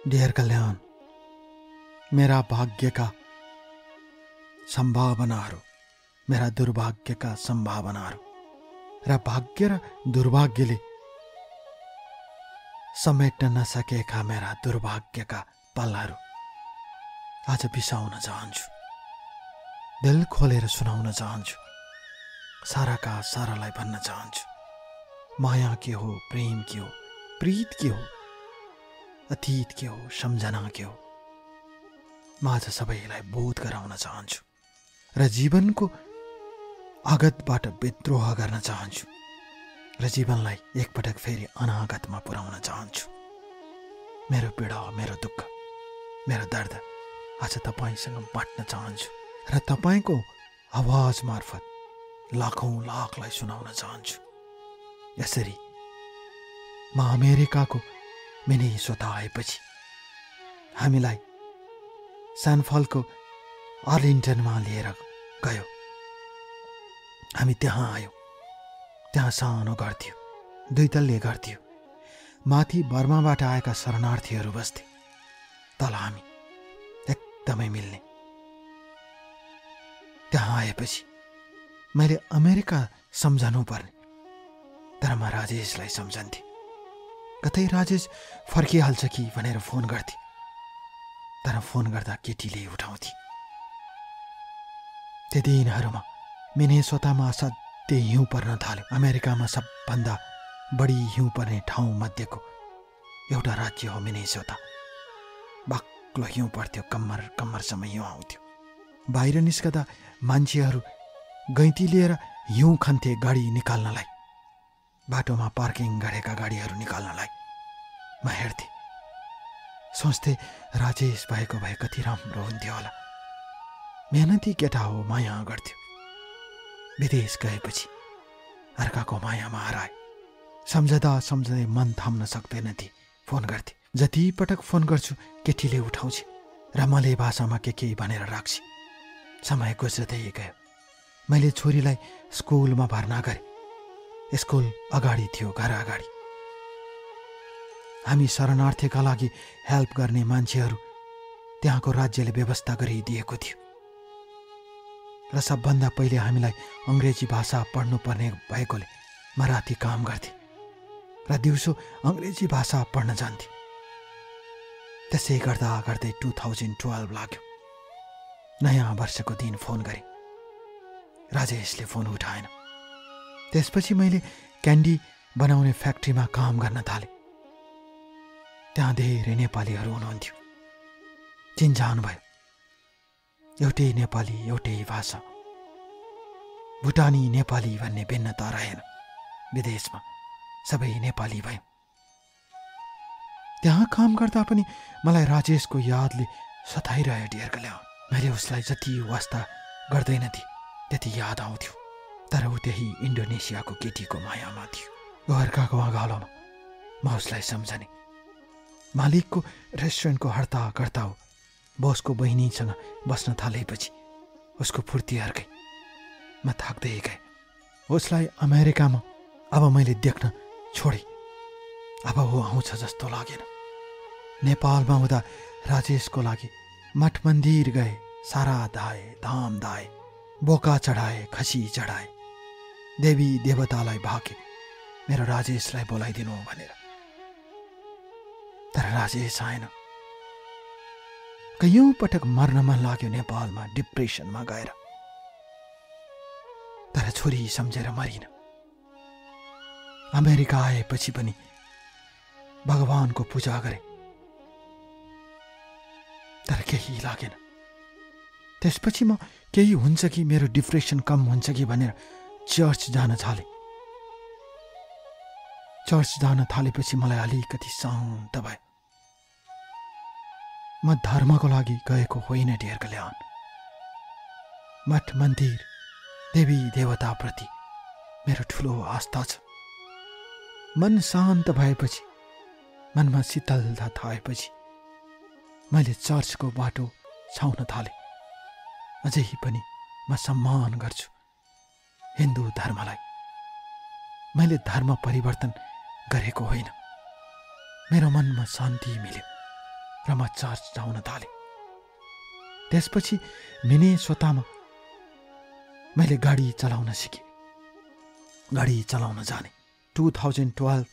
डियर कल्याण, मेरा भाग्यका सम्भावनाहरू, मेरा दुर्भाग्यका सम्भावनाहरू र भाग्य र दुर्भाग्यले समेट्न नसकेका मेरा दुर्भाग्यका पलहरू आज बिसाउन चाहन्छु, दिल खोलेर सुनाउन चाहन्छु, साराका सारालाई भन्न चाहन्छु। माया के हो, प्रेम के हो, प्रीत के हो, अतीत के हो, सम्झना के हो, म आज सबैलाई बोध गराउन चाहन्छु र जीवनको आगतबाट विद्रोह गर्न चाहन्छु र जीवनलाई एकपटक फेरि अनागतमा पुर्याउन चाहन्छु। मेरो पीडा, मेरो दुःख, मेरो दर्द आज तपाईँसँग बाँड्न चाहन्छु र तपाईँको आवाज मार्फत लाखौं लाखलाई सुनाउन चाहन्छु। यसरी म अमेरिकाको मिनेसोता आएपछि हामीलाई स्यानफलको आर्लिङ्टनमा लिएर गयो। हामी त्यहाँ आयौँ। त्यहाँ सानो घर थियो, 2 तल्ले घर थियो। माथि बर्माबाट आएका शरणार्थीहरू बस्थे, तल हामी एकदमै मिल्ने। त्यहाँ आएपछि मैले अमेरिका सम्झनु पर्ने, तर म राजेशलाई सम्झन्थेँ। कतै राजेश फर्किहाल्छ कि भनेर फोन गर्थेँ, तर फोन गर्दा केटीले उठाउँथे। त्यो दिनहरूमा मिनेसोतामा असाध्यै हिउँ पर्न थाल्यो। अमेरिकामा सबभन्दा बढी हिउँ पर्ने ठाउँ मध्येको एउटा राज्य हो मिनेसोता। बाक्लो हिउँ पर्थ्यो, कम्मर कम्मरसम्म हिउँ आउँथ्यो। बाहिर निस्कदा मान्छेहरू गैँती लिएर हिउँ खन्थे गाडी निकाल्नलाई, बाटोमा पार्किङ गरेका गाडीहरू निकाल्नलाई। म हेर्थेँ, सोच्थे राजेश भएको भए कति राम्रो हुन्थ्यो होला। मेहनती केटा हो, माया गर्थ्यो। विदेश गएपछि अर्काको मायामा हराए। सम्झदा सम्झँदै मन थाम्न सक्दैन थिए। फोन गर्थे, जति पटक फोन गर्छु केटीले उठाउँछ र मले भाषामा के भनेर राख्छ। समय गुज्रदै गयो। मैले छोरीलाई स्कुलमा भर्ना गरेँ। स्कुल अगाडि थियो, घर अगाडि। हामी शरणार्थीका लागि हेल्प गर्ने मान्छेहरू त्यहाँको राज्यले व्यवस्था गरिदिएको थियो र सबभन्दा पहिले हामीलाई अङ्ग्रेजी भाषा पढ्नुपर्ने भएकोले म राति काम गर्थेँ र दिउँसो अङ्ग्रेजी भाषा पढ्न जान्थेँ। त्यसै गर्दा गर्दै 2012 लाग्यो। नयाँ वर्षको दिन फोन गरेँ, राजेशले फोन उठाएन। त्यसपछि मैले क्यान्डी बनाउने फ्याक्ट्रीमा काम गर्न थालेँ। त्यहाँ धेरै नेपालीहरू हुनुहुन्थ्यो। चिन्जान भयो। एउटै नेपाली, एउटै भाषा। भुटानी नेपाली भन्ने भिन्नता रहेन। विदेशमा सबै नेपाली भयौँ। त्यहाँ काम गर्दा पनि मलाई राजेशको यादले सताइरह्यो डियर कल्याण। मैले उसलाई जति वास्ता गर्दैनथेँ त्यति याद आउँथ्यो। तर ऊ त्यही इन्डोनेसियाको केटीको मायामा थियो। अर्काको अगालोमा म उसलाई सम्झने। मालिकको रेस्टुरेन्टको हड्ता कर्ता हो। बोसको बहिनीसँग बस्न थालेपछि उसको फुर्ती हर्कै। म थाक्दै गएँ। उसलाई अमेरिकामा अब मैले देख्न छोडेँ। अब ऊ आउँछ जस्तो लागेन। नेपालमा हुँदा राजेशको लागि मठ मन्दिर गए, सारा धाए, धाम धाए, बोका चढाए, खसी चढाए, देवी देवतालाई भाके मेरो राजेशलाई बोलाइदिनु भनेर। तर राजेश आएन। कयौं पटक मर्न मन लाग्यो नेपालमा डिप्रेसनमा गएर, तर छोरी सम्झेर मरिन। अमेरिका आएपछि पनि भगवानको पूजा गरे, तर केही लागेन। त्यसपछि म केही हुन्छ कि मेरो डिप्रेसन कम हुन्छ कि भनेर चर्च जान थाले। चर्च जान थालेपछि मलाई अलिकति शान्त भयो। म धर्मको लागि गएको होइन ढेर कल्याण। मठ मन्दिर देवी देवताप्रति मेरो ठुलो आस्था छ। मन शान्त भएपछि, मनमा शीतलता थाएपछि मैले चर्चको बाटो छाउन थालेँ। अझै पनि म सम्मान गर्छु हिन्दू धर्मलाई। मैले धर्म परिवर्तन गरेको होइन। मेरो मनमा शान्ति मिल्यो र म चर्च जाउन थालेँ। त्यसपछि मिनेसोटामा मैले गाडी चलाउन सिकेँ। गाडी चलाउन जाने 2012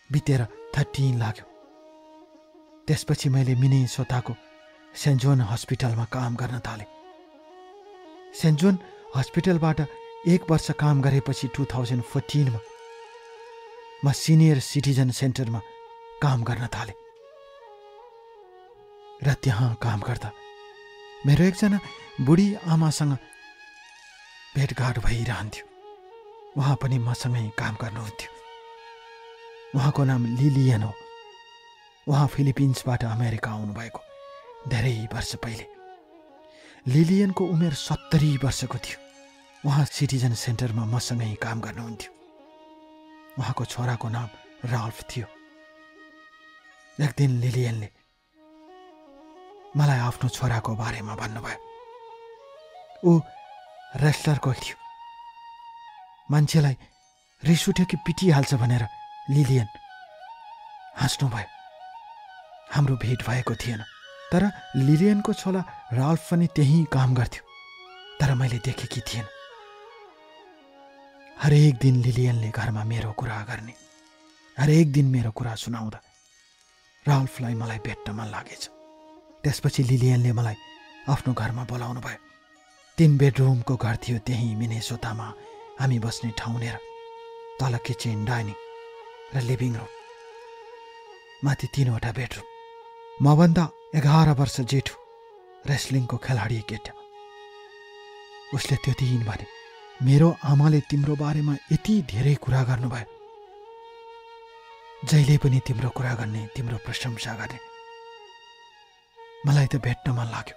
बितेर 13 लाग्यो। त्यसपछि मैले मिनेसोटाको सेन्ट जोन हस्पिटलमा काम गर्न थालेँ। सेन्ट जोन हस्पिटलबाट 1 वर्ष काम गरेपछि 2014 मा म सिनियर सिटिजन सेन्टरमा काम गर्न थालेँ। र त्यहाँ काम गर्दा मेरो एकजना बुढी आमासँग भेटघाट भइरहन्थ्यो। उहाँ पनि मसँगै काम गर्नुहुन्थ्यो। उहाँको नाम लिलियन हो। उहाँ फिलिपिन्सबाट अमेरिका आउनुभएको धेरै वर्ष पहिले। लिलियनको उमेर 70 वर्षको थियो। उहाँ सिटिजन सेन्टरमा मसँगै काम गर्नुहुन्थ्यो। उहाँको छोराको नाम राल्फ थियो। एक दिन लिलियनले मलाई आफ्नो छोराको बारेमा भन्नुभयो। ऊ रेस्लरको थियो। मान्छेलाई रिस उठ्यो कि पिटिहाल्छ भनेर लिलियन हाँस्नुभयो। हाम्रो भेट भएको थिएन, तर लिलियनको छोरा राल्फ पनि त्यहीँ काम गर्थ्यो, तर मैले देखेकी थिएन। हरेक दिन लिलियनले घरमा मेरो कुरा गर्ने, हरेक दिन मेरो कुरा सुनाउँदा राल्फलाई मलाई भेट्न मन लागेछ। त्यसपछि लिलियनले मलाई आफ्नो घरमा बोलाउनु भयो। 3 बेडरुमको घर थियो त्यहीँ मिनेसोटामा हामी बस्ने ठाउँ लिएर। तल किचन, डाइनिङ र लिभिङ रुम, माथि 3वटा बेडरुम। मभन्दा 11 वर्ष जेठो रेस्लिङको खेलाडी केटा। उसले त्यो दिन भने, मेरो आमाले तिम्रो बारेमा यति धेरै कुरा गर्नुभयो, जहिले पनि तिम्रो कुरा गर्ने, तिम्रो प्रशंसा गर्ने। मलाई त भेट्न मन लाग्यो।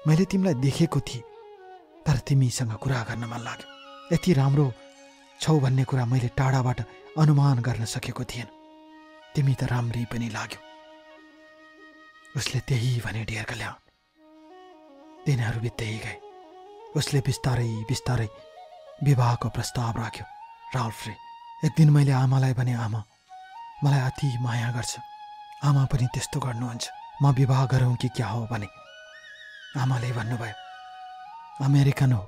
मैले तिमीलाई देखेको थिएँ, तर तिमीसँग कुरा गर्न मन लाग्यो। यति राम्रो छौ भन्ने कुरा मैले टाढाबाट अनुमान गर्न सकेको थिएन। तिमी त राम्रै पनि लाग्यो। उसले त्यही भने ढेर कल्याण। दिनहरू बित्दै गए। उसले बिस्तारै बिस्तारै विवाहको प्रस्ताव राख्यो राल्फले। एक दिन मैले आमालाई भने, आमा मलाई अति माया गर्छ, आमा पनि त्यस्तो गर्नुहुन्छ, म विवाह गरौँ कि क्या हो भने। आमाले भन्नुभयो, अमेरिकन हो,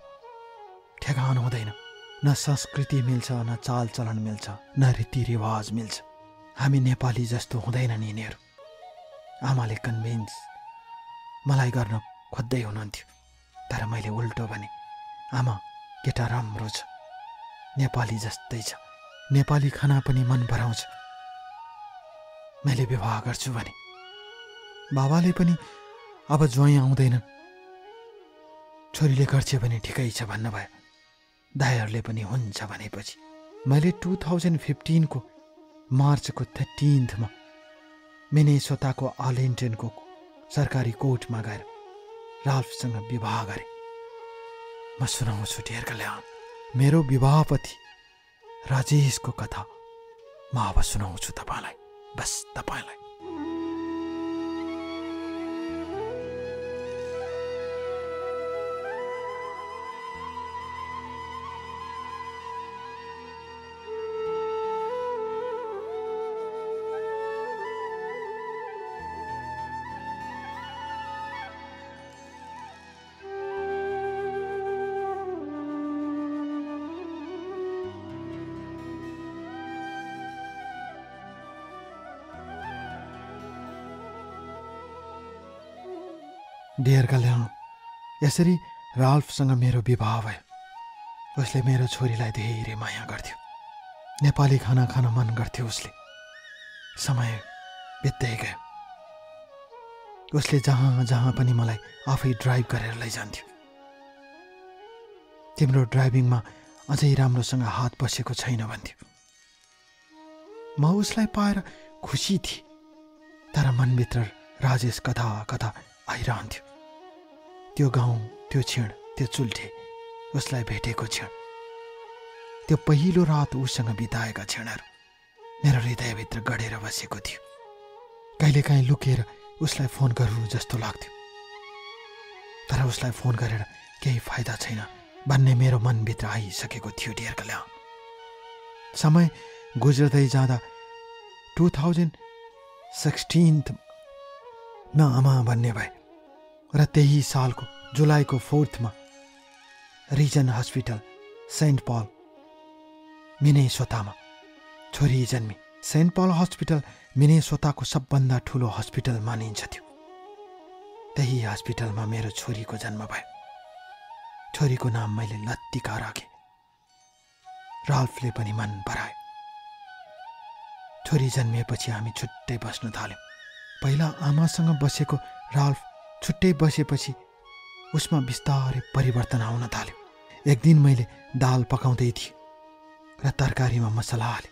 ठेगान हुँदैन, न संस्कृति मिल्छ, न चालचलन मिल्छ, न रीतिरिवाज मिल्छ। हामी नेपाली जस्तो हुँदैनन् यिनीहरू। आमाले कन्भिन्स मलाई गर्न खोज्दै हुनुहुन्थ्यो, तर मैले उल्टो भने, आमा केटा राम्रो छ, नेपाली जस्तै छ, नेपाली खाना पनि मन पराउँछ, मैले विवाह गर्छु भने। बाबाले पनि अब ज्वाइँ आउँदैनन्, छोरीले गर्छ भने ठिकै छ भन्नुभयो। दाइहरूले पनि हुन्छ भनेपछि मैले 2015 को मार्चको 13 मा मिनेसोटाको आर्लिङ्टनको सरकारी कोर्टमा गएर राल्फसँग विवाह गरेँ। म सुनाउँछु ढेर कल्याण मेरो विवाहपछि राजेशको कथा। म अब सुनाउँछु तपाईँलाई, बस तपाईँलाई। डियर कल्याण, यसरी राल्फसँग मेरो विवाह भयो। उसले मेरो छोरीलाई धेरै माया गर्थ्यो। नेपाली खाना खान मन गर्थ्यो उसले। समय बित्दै गयो। उसले जहाँ जहाँ पनि मलाई आफै ड्राइभ गरेर लैजान्थ्यो। तिम्रो ड्राइभिङमा अझै राम्रोसँग हात बसेको छैन भन्थ्यो। म उसलाई पाएर खुसी थिएँ, तर मनभित्र राजेश कथा कथा आइरहन्थ्यो। त्यो गाउँ, त्यो क्षण, त्यो चुल्ठे, उसलाई भेटेको क्षण, त्यो पहिलो रात उसँग बिताएका क्षणहरू मेरो हृदयभित्र गढेर बसेको थियो। कहिलेकाहीँ लुकेर उसलाई फोन गरौँ जस्तो लाग्थ्यो, तर उसलाई फोन गरेर केही फाइदा छैन भन्ने मेरो मनभित्र आइसकेको थियो। डियर कल्याण, समय गुज्रदै जाँदा 2016 आमा भन्ने भए र त्यही सालको जुलाईको 4 रिजन हस्पिटल सेन्ट पल मिनेसोतामा छोरी जन्मी। सेन्ट पल हस्पिटल मिनेसोताको सबभन्दा ठुलो हस्पिटल मानिन्छ थियो। त्यही हस्पिटलमा मेरो छोरीको जन्म भयो। छोरीको नाम मैले लत्तिका राखेँ। राल्फले पनि मन परायो। छोरी जन्मिएपछि हामी छुट्टै बस्न थाल्यौँ। पहिला आमासँग बसेको राल्फ छुट्टै बसेपछि उसमा बिस्तारै परिवर्तन आउन थाल्यो। एक दिन मैले दाल पकाउँदै थिएँ र तरकारीमा मसला हालेँ।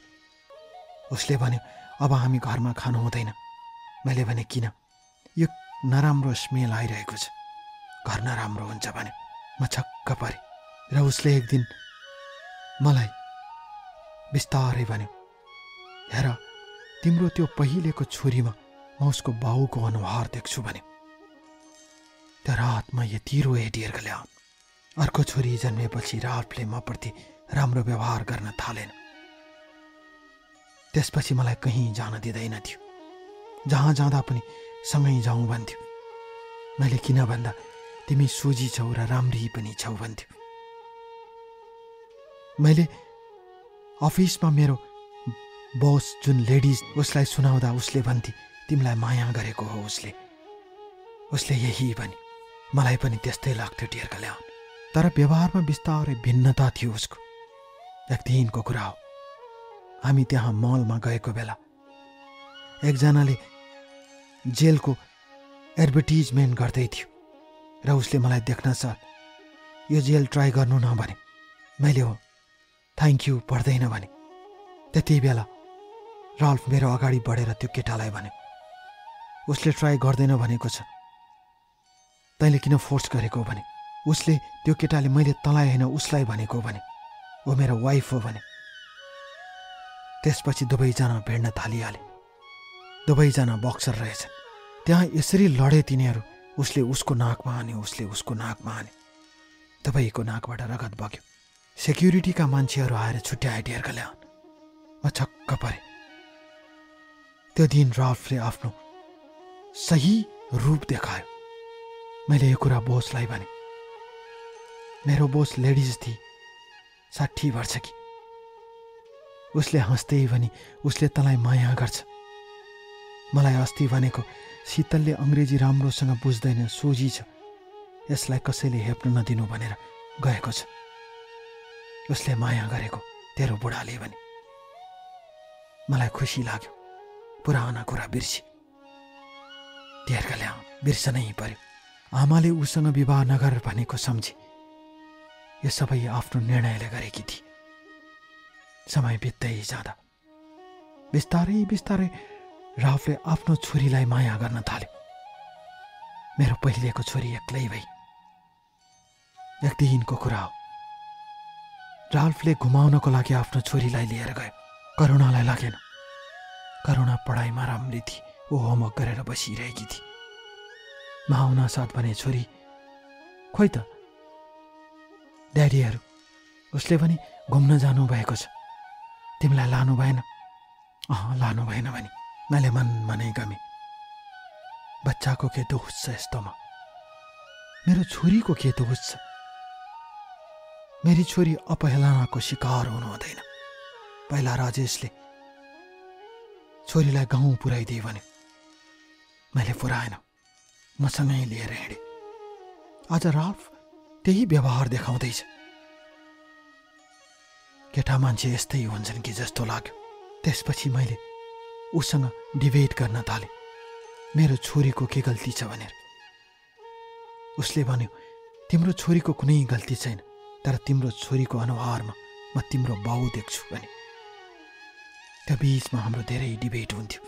उसले भन्यो, अब हामी घरमा खानु हुँदैन। मैले भने, किन? यो नराम्रो स्मेल आइरहेको छ, घर नराम्रो हुन्छ भने। म छक्क परेँ र उसले एक दिन मलाई बिस्तारै भन्यो, हेर, तिम्रो त्यो पहिलेको छोरीमा म उसको बाउको अनुहार देख्छु भन्यो। त्यो रातमा यति रोएँ डियर कल्याण। अर्को छोरी जन्मेपछि राल्फले म प्रति राम्रो व्यवहार गर्न थालेन। त्यसपछि मलाई कहीँ जान दिँदैन थियो। जहाँ जाँदा पनि सँगै जाउँ भन्थ्यो। मैले किन भन्दा तिमी सोझी छौ र राम्री पनि छौ भन्थ्यो। मैले अफिसमा मेरो बस जुन लेडिज उसलाई सुनाउँदा उसले भन्थे, तिमीलाई माया गरेको हो उसले यही भने। मलाई पनि त्यस्तै लाग्थ्यो डियर कल्याण। तर व्यवहारमा बिस्तारै भिन्नता थियो उसको। एक दिनको कुरा हो, हामी त्यहाँ मलमा गएको बेला एकजनाले जेलको एडभर्टिजमेन्ट गर्दै थियो र उसले मलाई देख्न साथ यो जेल ट्राई गर्नु न भने। मैले हो थ्याङ्क यू पढ्दैन भने। त्यति बेला राल्फ मेरो अगाडि बढेर त्यो केटालाई भन्यो, उसले ट्राई गर्दैन भनेको छ, तैँले किन फोर्स गरेको भने। उसले त्यो केटाले मैले तँलाई होइन उसलाई भनेको भने, ऊ मेरो वाइफ हो भने। त्यसपछि दुवैजना भेट्न थालिहाले। दुवैजना बक्सर रहेछन्। त्यहाँ यसरी लडे तिनीहरू। उसले उसको नाकमा हान्यो, उसले उसको नाकमा हान्यो। दुवैको नाकबाट रगत बग्यो। सेक्युरिटीका मान्छेहरू आएर छुट्याए डियर कल्याण। म छक्क परेँ। त्यो दिन राल्फले आफ्नो सही रूप देखायो। मैले यो कुरा बोसलाई भने। मेरो बोस लेडिज थिए, 60 वर्ष कि। उसले हाँस्दै भनी, उसले तँलाई माया गर्छ। मलाई अस्ति भनेको, शीतलले अङ्ग्रेजी राम्रोसँग बुझ्दैन, सोझी छ, यसलाई कसैले हेप्न नदिनु भनेर गएको छ। उसले माया गरेको तेरो बुढाले भने। मलाई खुसी लाग्यो। पुराना कुरा बिर्सी। डियर कल्याण, बिर्सनै पर्यो। आमाले उसँग विवाह नगर भनेको सम्झे। यो सबै आफ्नो निर्णयले गरेकी थिए। समय बित्दै जाँदा बिस्तारै बिस्तारै राल्फले आफ्नो छोरीलाई माया गर्न थाल्यो। मेरो पहिलेको छोरी एक्लै भई। एक दिनको कुरा हो, राल्फले घुमाउनको लागि आफ्नो छोरीलाई लिएर गयो। करुणालाई लागेन। करुणा पढाइमा राम्री थिए। ऊ होमवर्क गरेर बसिरहेकी थिए। म आउन साथ भने, छोरी खोइ त ड्याडीहरू। उसले पनि घुम्न जानुभएको छ, तिमीलाई लानु भएन? लानु भएन भने। मैले मनै गमेँ। बच्चाको के दोष छ यस्तोमा? मेरो छोरीको के दोष छ? मेरी छोरी अपहेलनाको शिकार हुनु हुँदैन। पहिला राजेशले छोरीलाई गाउँ पुर्याइदिए भने मैले पुर्याएन। मसँगै लिएर हिँडेँ। आज राल्फ त्यही व्यवहार देखाउँदैछ। केटा मान्छे यस्तै हुन्छन् कि जस्तो लाग्यो। त्यसपछि मैले उसँग डिबेट गर्न थालेँ, मेरो छोरीको के गल्ती छ भनेर। उसले भन्यो, तिम्रो छोरीको कुनै गल्ती छैन, तर तिम्रो छोरीको अनुहारमा म तिम्रो बाउ देख्छु भने। त्यो बीचमा हाम्रो धेरै डिबेट हुन्थ्यो,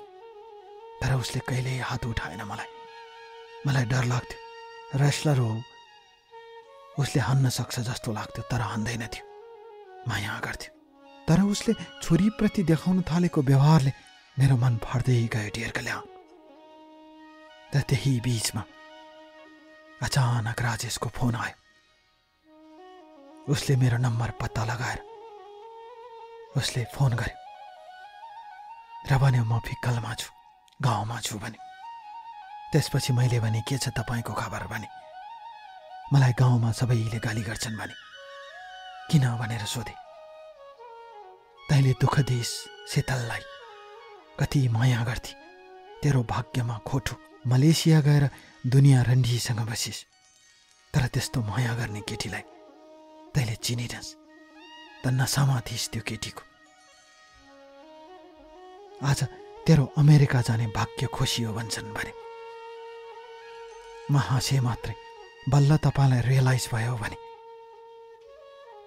तर उसले कहिल्यै हात उठाएन। मलाई डर लाग्थ्यो। रेस्लर हो, उसले हान्न सक्छ जस्तो लाग्थ्यो, तर हान्दैन थियो, माया गर्थ्यो। तर उसले छोरीप्रति देखाउन थालेको व्यवहारले मेरो मन फाड्दै गयो डियर कल्याण। तर त्यही बीचमा अचानक राजेशको फोन आयो। उसले मेरो नम्बर पत्ता लगाएर उसले फोन गर्यो र भन्यो, म फिक्कलमा छु, गाउँमा छु भन्यो। त्यसपछि मैले भने, के छ तपाईँको खबर भने। मलाई गाउँमा सबैले गाली गर्छन् भने। किन भनेर सोधे। तैँले दुःख दिइस् शीतललाई, कति माया गर्थे, तेरो भाग्यमा खोटो, मलेसिया गएर दुनियाँ रन्डीसँग बसिस्। तर त्यस्तो माया गर्ने केटीलाई तैँले चिनिनस्, त नसामा थिइस् त्यो केटीको। आज तेरो अमेरिका जाने भाग्य खुसी हो भन्छन् भने। म हाँसे मात्रै, बल्ल तपाईँलाई रियलाइज भयो भने।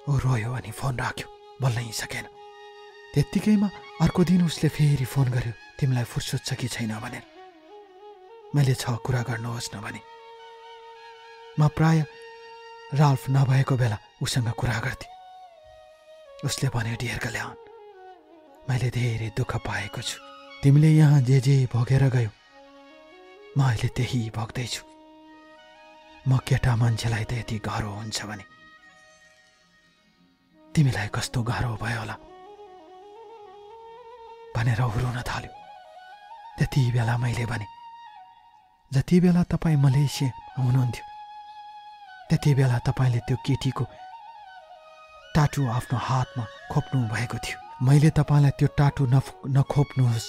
ऊ रोयो अनि फोन राख्यो, बोल्नै सकेन। त्यत्तिकैमा अर्को दिन उसले फेरि फोन गर्यो, तिमीलाई फुर्सद छ कि छैन भनेर। मैले छ, कुरा गर्नुहोस् न भने। म प्राय राल्फ नभएको बेला उसँग कुरा गर्थेँ। उसले भन्यो, डियर कल्याण, मैले धेरै दुःख पाएको छु। तिमीले यहाँ जे भोगेर गयो, म अहिले त्यही भोग्दैछु। म केटा मान्छेलाई त यति गाह्रो हुन्छ भने तिमीलाई कस्तो गाह्रो भयो होला भनेर रुन थाल्यो। त्यति बेला मैले भने, जति बेला तपाईँ मलेसिया हुनुहुन्थ्यो त्यति बेला तपाईँले त्यो केटीको टाटु आफ्नो हातमा खोप्नु भएको थियो। मैले तपाईँलाई त्यो टाटु नखोप्नुहोस्,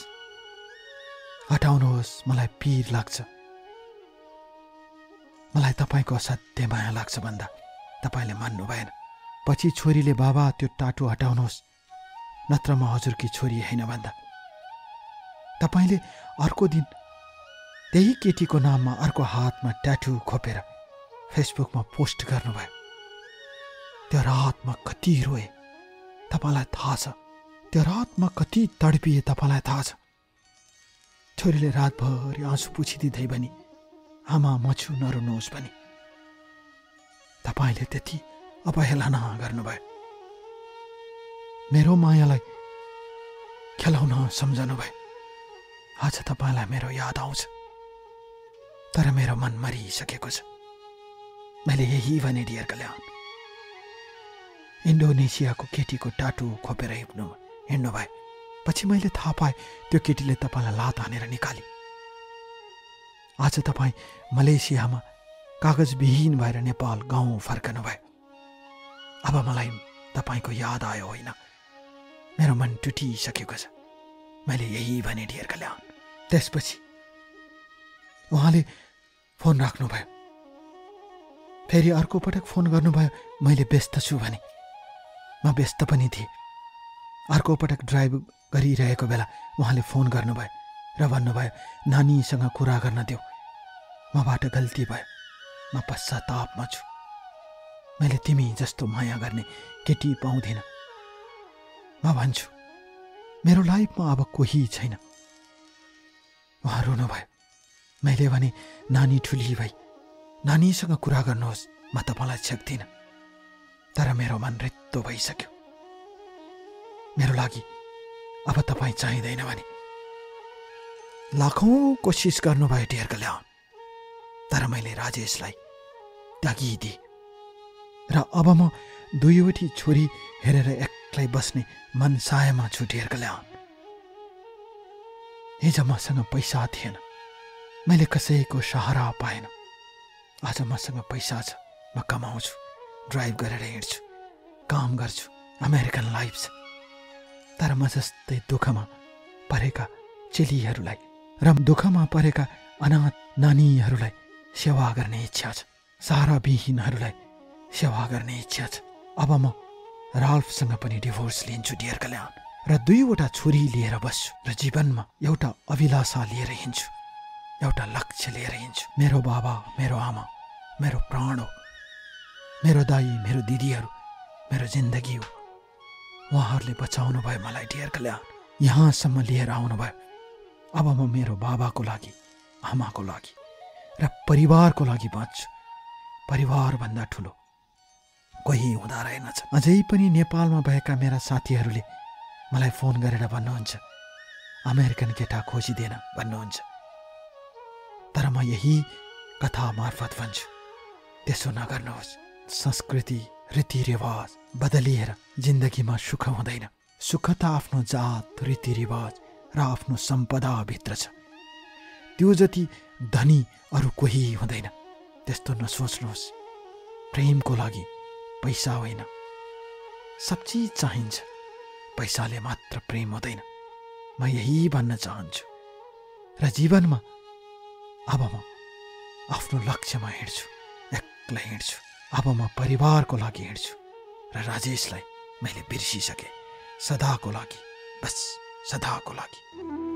हटाउनुहोस्, मलाई पीर लाग्छ, मलाई तपाईँको असाध्य माया लाग्छ भन्दा तपाईँले मान्नु भएन। पछि छोरीले, बाबा त्यो टाटु हटाउनुहोस्, नत्र म हजुरकी छोरी होइन भन्दा तपाईँले अर्को दिन त्यही केटीको नाममा अर्को हातमा ट्याटु खोपेर फेसबुकमा पोस्ट गर्नुभयो। त्यो रातमा कति रोए तपाईँलाई थाहा छ, त्यो रातमा कति तडपिए तपाईँलाई थाहा छ। छोरीले रातभरि आँसु पुछिदिँदै भने, आमा म छु, नरुनुहोस् भने। तपाईँले त्यति अवहेलना गर्नुभयो, मेरो मायालाई खेलाउन सम्झनु भयो। आज तपाईँलाई मेरो याद आउँछ, तर मेरो मन मरिसकेको छ। मैले यही भने डियर कल्याण। इन्डोनेसियाको केटीको टाटु खोपेर हिँड्नु भयो। पछि मैले थाहा पाएँ त्यो केटीले तपाईँलाई लात हानेर निकाली। आज तपाईँ मलेसियामा कागजविहीन भएर नेपाल गाउँ फर्कनु भयो। अब मलाई तपाईँको याद आयो होइन, मेरो मन टुटिसकेको छ। मैले यही भने डियर कल्याण। त्यसपछि उहाँले फोन राख्नुभयो। फेरि अर्को पटक फोन गर्नुभयो। मैले व्यस्त छु भने म व्यस्त पनि थिएँ। अर्को पटक ड्राइभ गरिरहेको बेला उहाँले फोन गर्नुभयो र भन्नुभयो, नानीसँग कुरा गर्न देऊ, मबाट गल्ती भयो, म पश्चातापमा छु। मैले तिमी जस्तो माया गर्ने केटी पाउँदिनँ। म भन्छु, मेरो लाइफमा अब कोही छैन। उहाँ रुनुभयो। मैले भने, नानी ठुली भई नानीसँग कुरा गर्नुहोस्, म तपाईँलाई छेक्दिनँ। तर मेरो मन रित्तो भइसक्यो। मेरो लागि अब तपाईँ चाहिँदैन भने। लाखौँ कोसिस गर्नुभयो डियर कल्याण, तर मैले राजेशलाई त्यागिदिएँ र अब म दुईवटी छोरी हेरेर एक्लै बस्ने मनसायमा छु डियर कल्याण। हिजो मसँग पैसा थिएन, मैले कसैको सहारा पाएन। आज मसँग पैसा छ, म कमाउँछु, ड्राइभ गरेर हिँड्छु, काम गर्छु, अमेरिकन लाइफ छ। तर म जस्तै दुःखमा परेका चेलीहरूलाई र दुःखमा परेका अनाथ नानीहरूलाई सेवा गर्ने इच्छा छ। सहाराविहीनहरूलाई सेवा गर्ने इच्छा छ। अब म राल्फसँग पनि डिभोर्स लिन्छु डियर कल्याण, र 2वटा छोरी लिएर बस्छु र जीवनमा एउटा अभिलाषा लिएर हिँड्छु, एउटा लक्ष्य लिएर हिँड्छु। मेरो बाबा, मेरो आमा, मेरो प्राण हो, मेरो दाई, मेरो दिदीहरू मेरो जिन्दगी हो। उहाँहरूले बचाउनु भयो मलाई डियर कल्याण, यहाँसम्म लिएर आउनुभयो। अब म मेरो बाबाको लागि, आमाको लागि र परिवारको लागि बाँच्छु। परिवारभन्दा ठुलो कोही हुँदा रहेनछ। अझै पनि नेपालमा भएका मेरा साथीहरूले मलाई फोन गरेर भन्नुहुन्छ, अमेरिकन केटा खोजिदेन भन्नुहुन्छ। तर म यही कथा मार्फत भन्छु, त्यसो नगर्नुहोस्। संस्कृति, रीतिरिवाज बदलिएर जिन्दगीमा सुख हुँदैन। सुख त आफ्नो जात, रीतिरिवाज र आफ्नो सम्पदाभित्र छ। त्यो जति धनी अरू कोही हुँदैन। त्यस्तो नसोच्नुहोस्। प्रेमको लागि पैसा होइन, सब चिज चाहिन्छ, पैसाले मात्र प्रेम हुँदैन। म यही भन्न चाहन्छु। र जीवनमा अब म आफ्नो लक्ष्यमा हिँड्छु, एक्लै हिँड्छु। अब म परिवारको लागि हिँड्छु र राजेशलाई मैले बिर्सिसकेँ, सदाको लागि, बस सदाको लागि।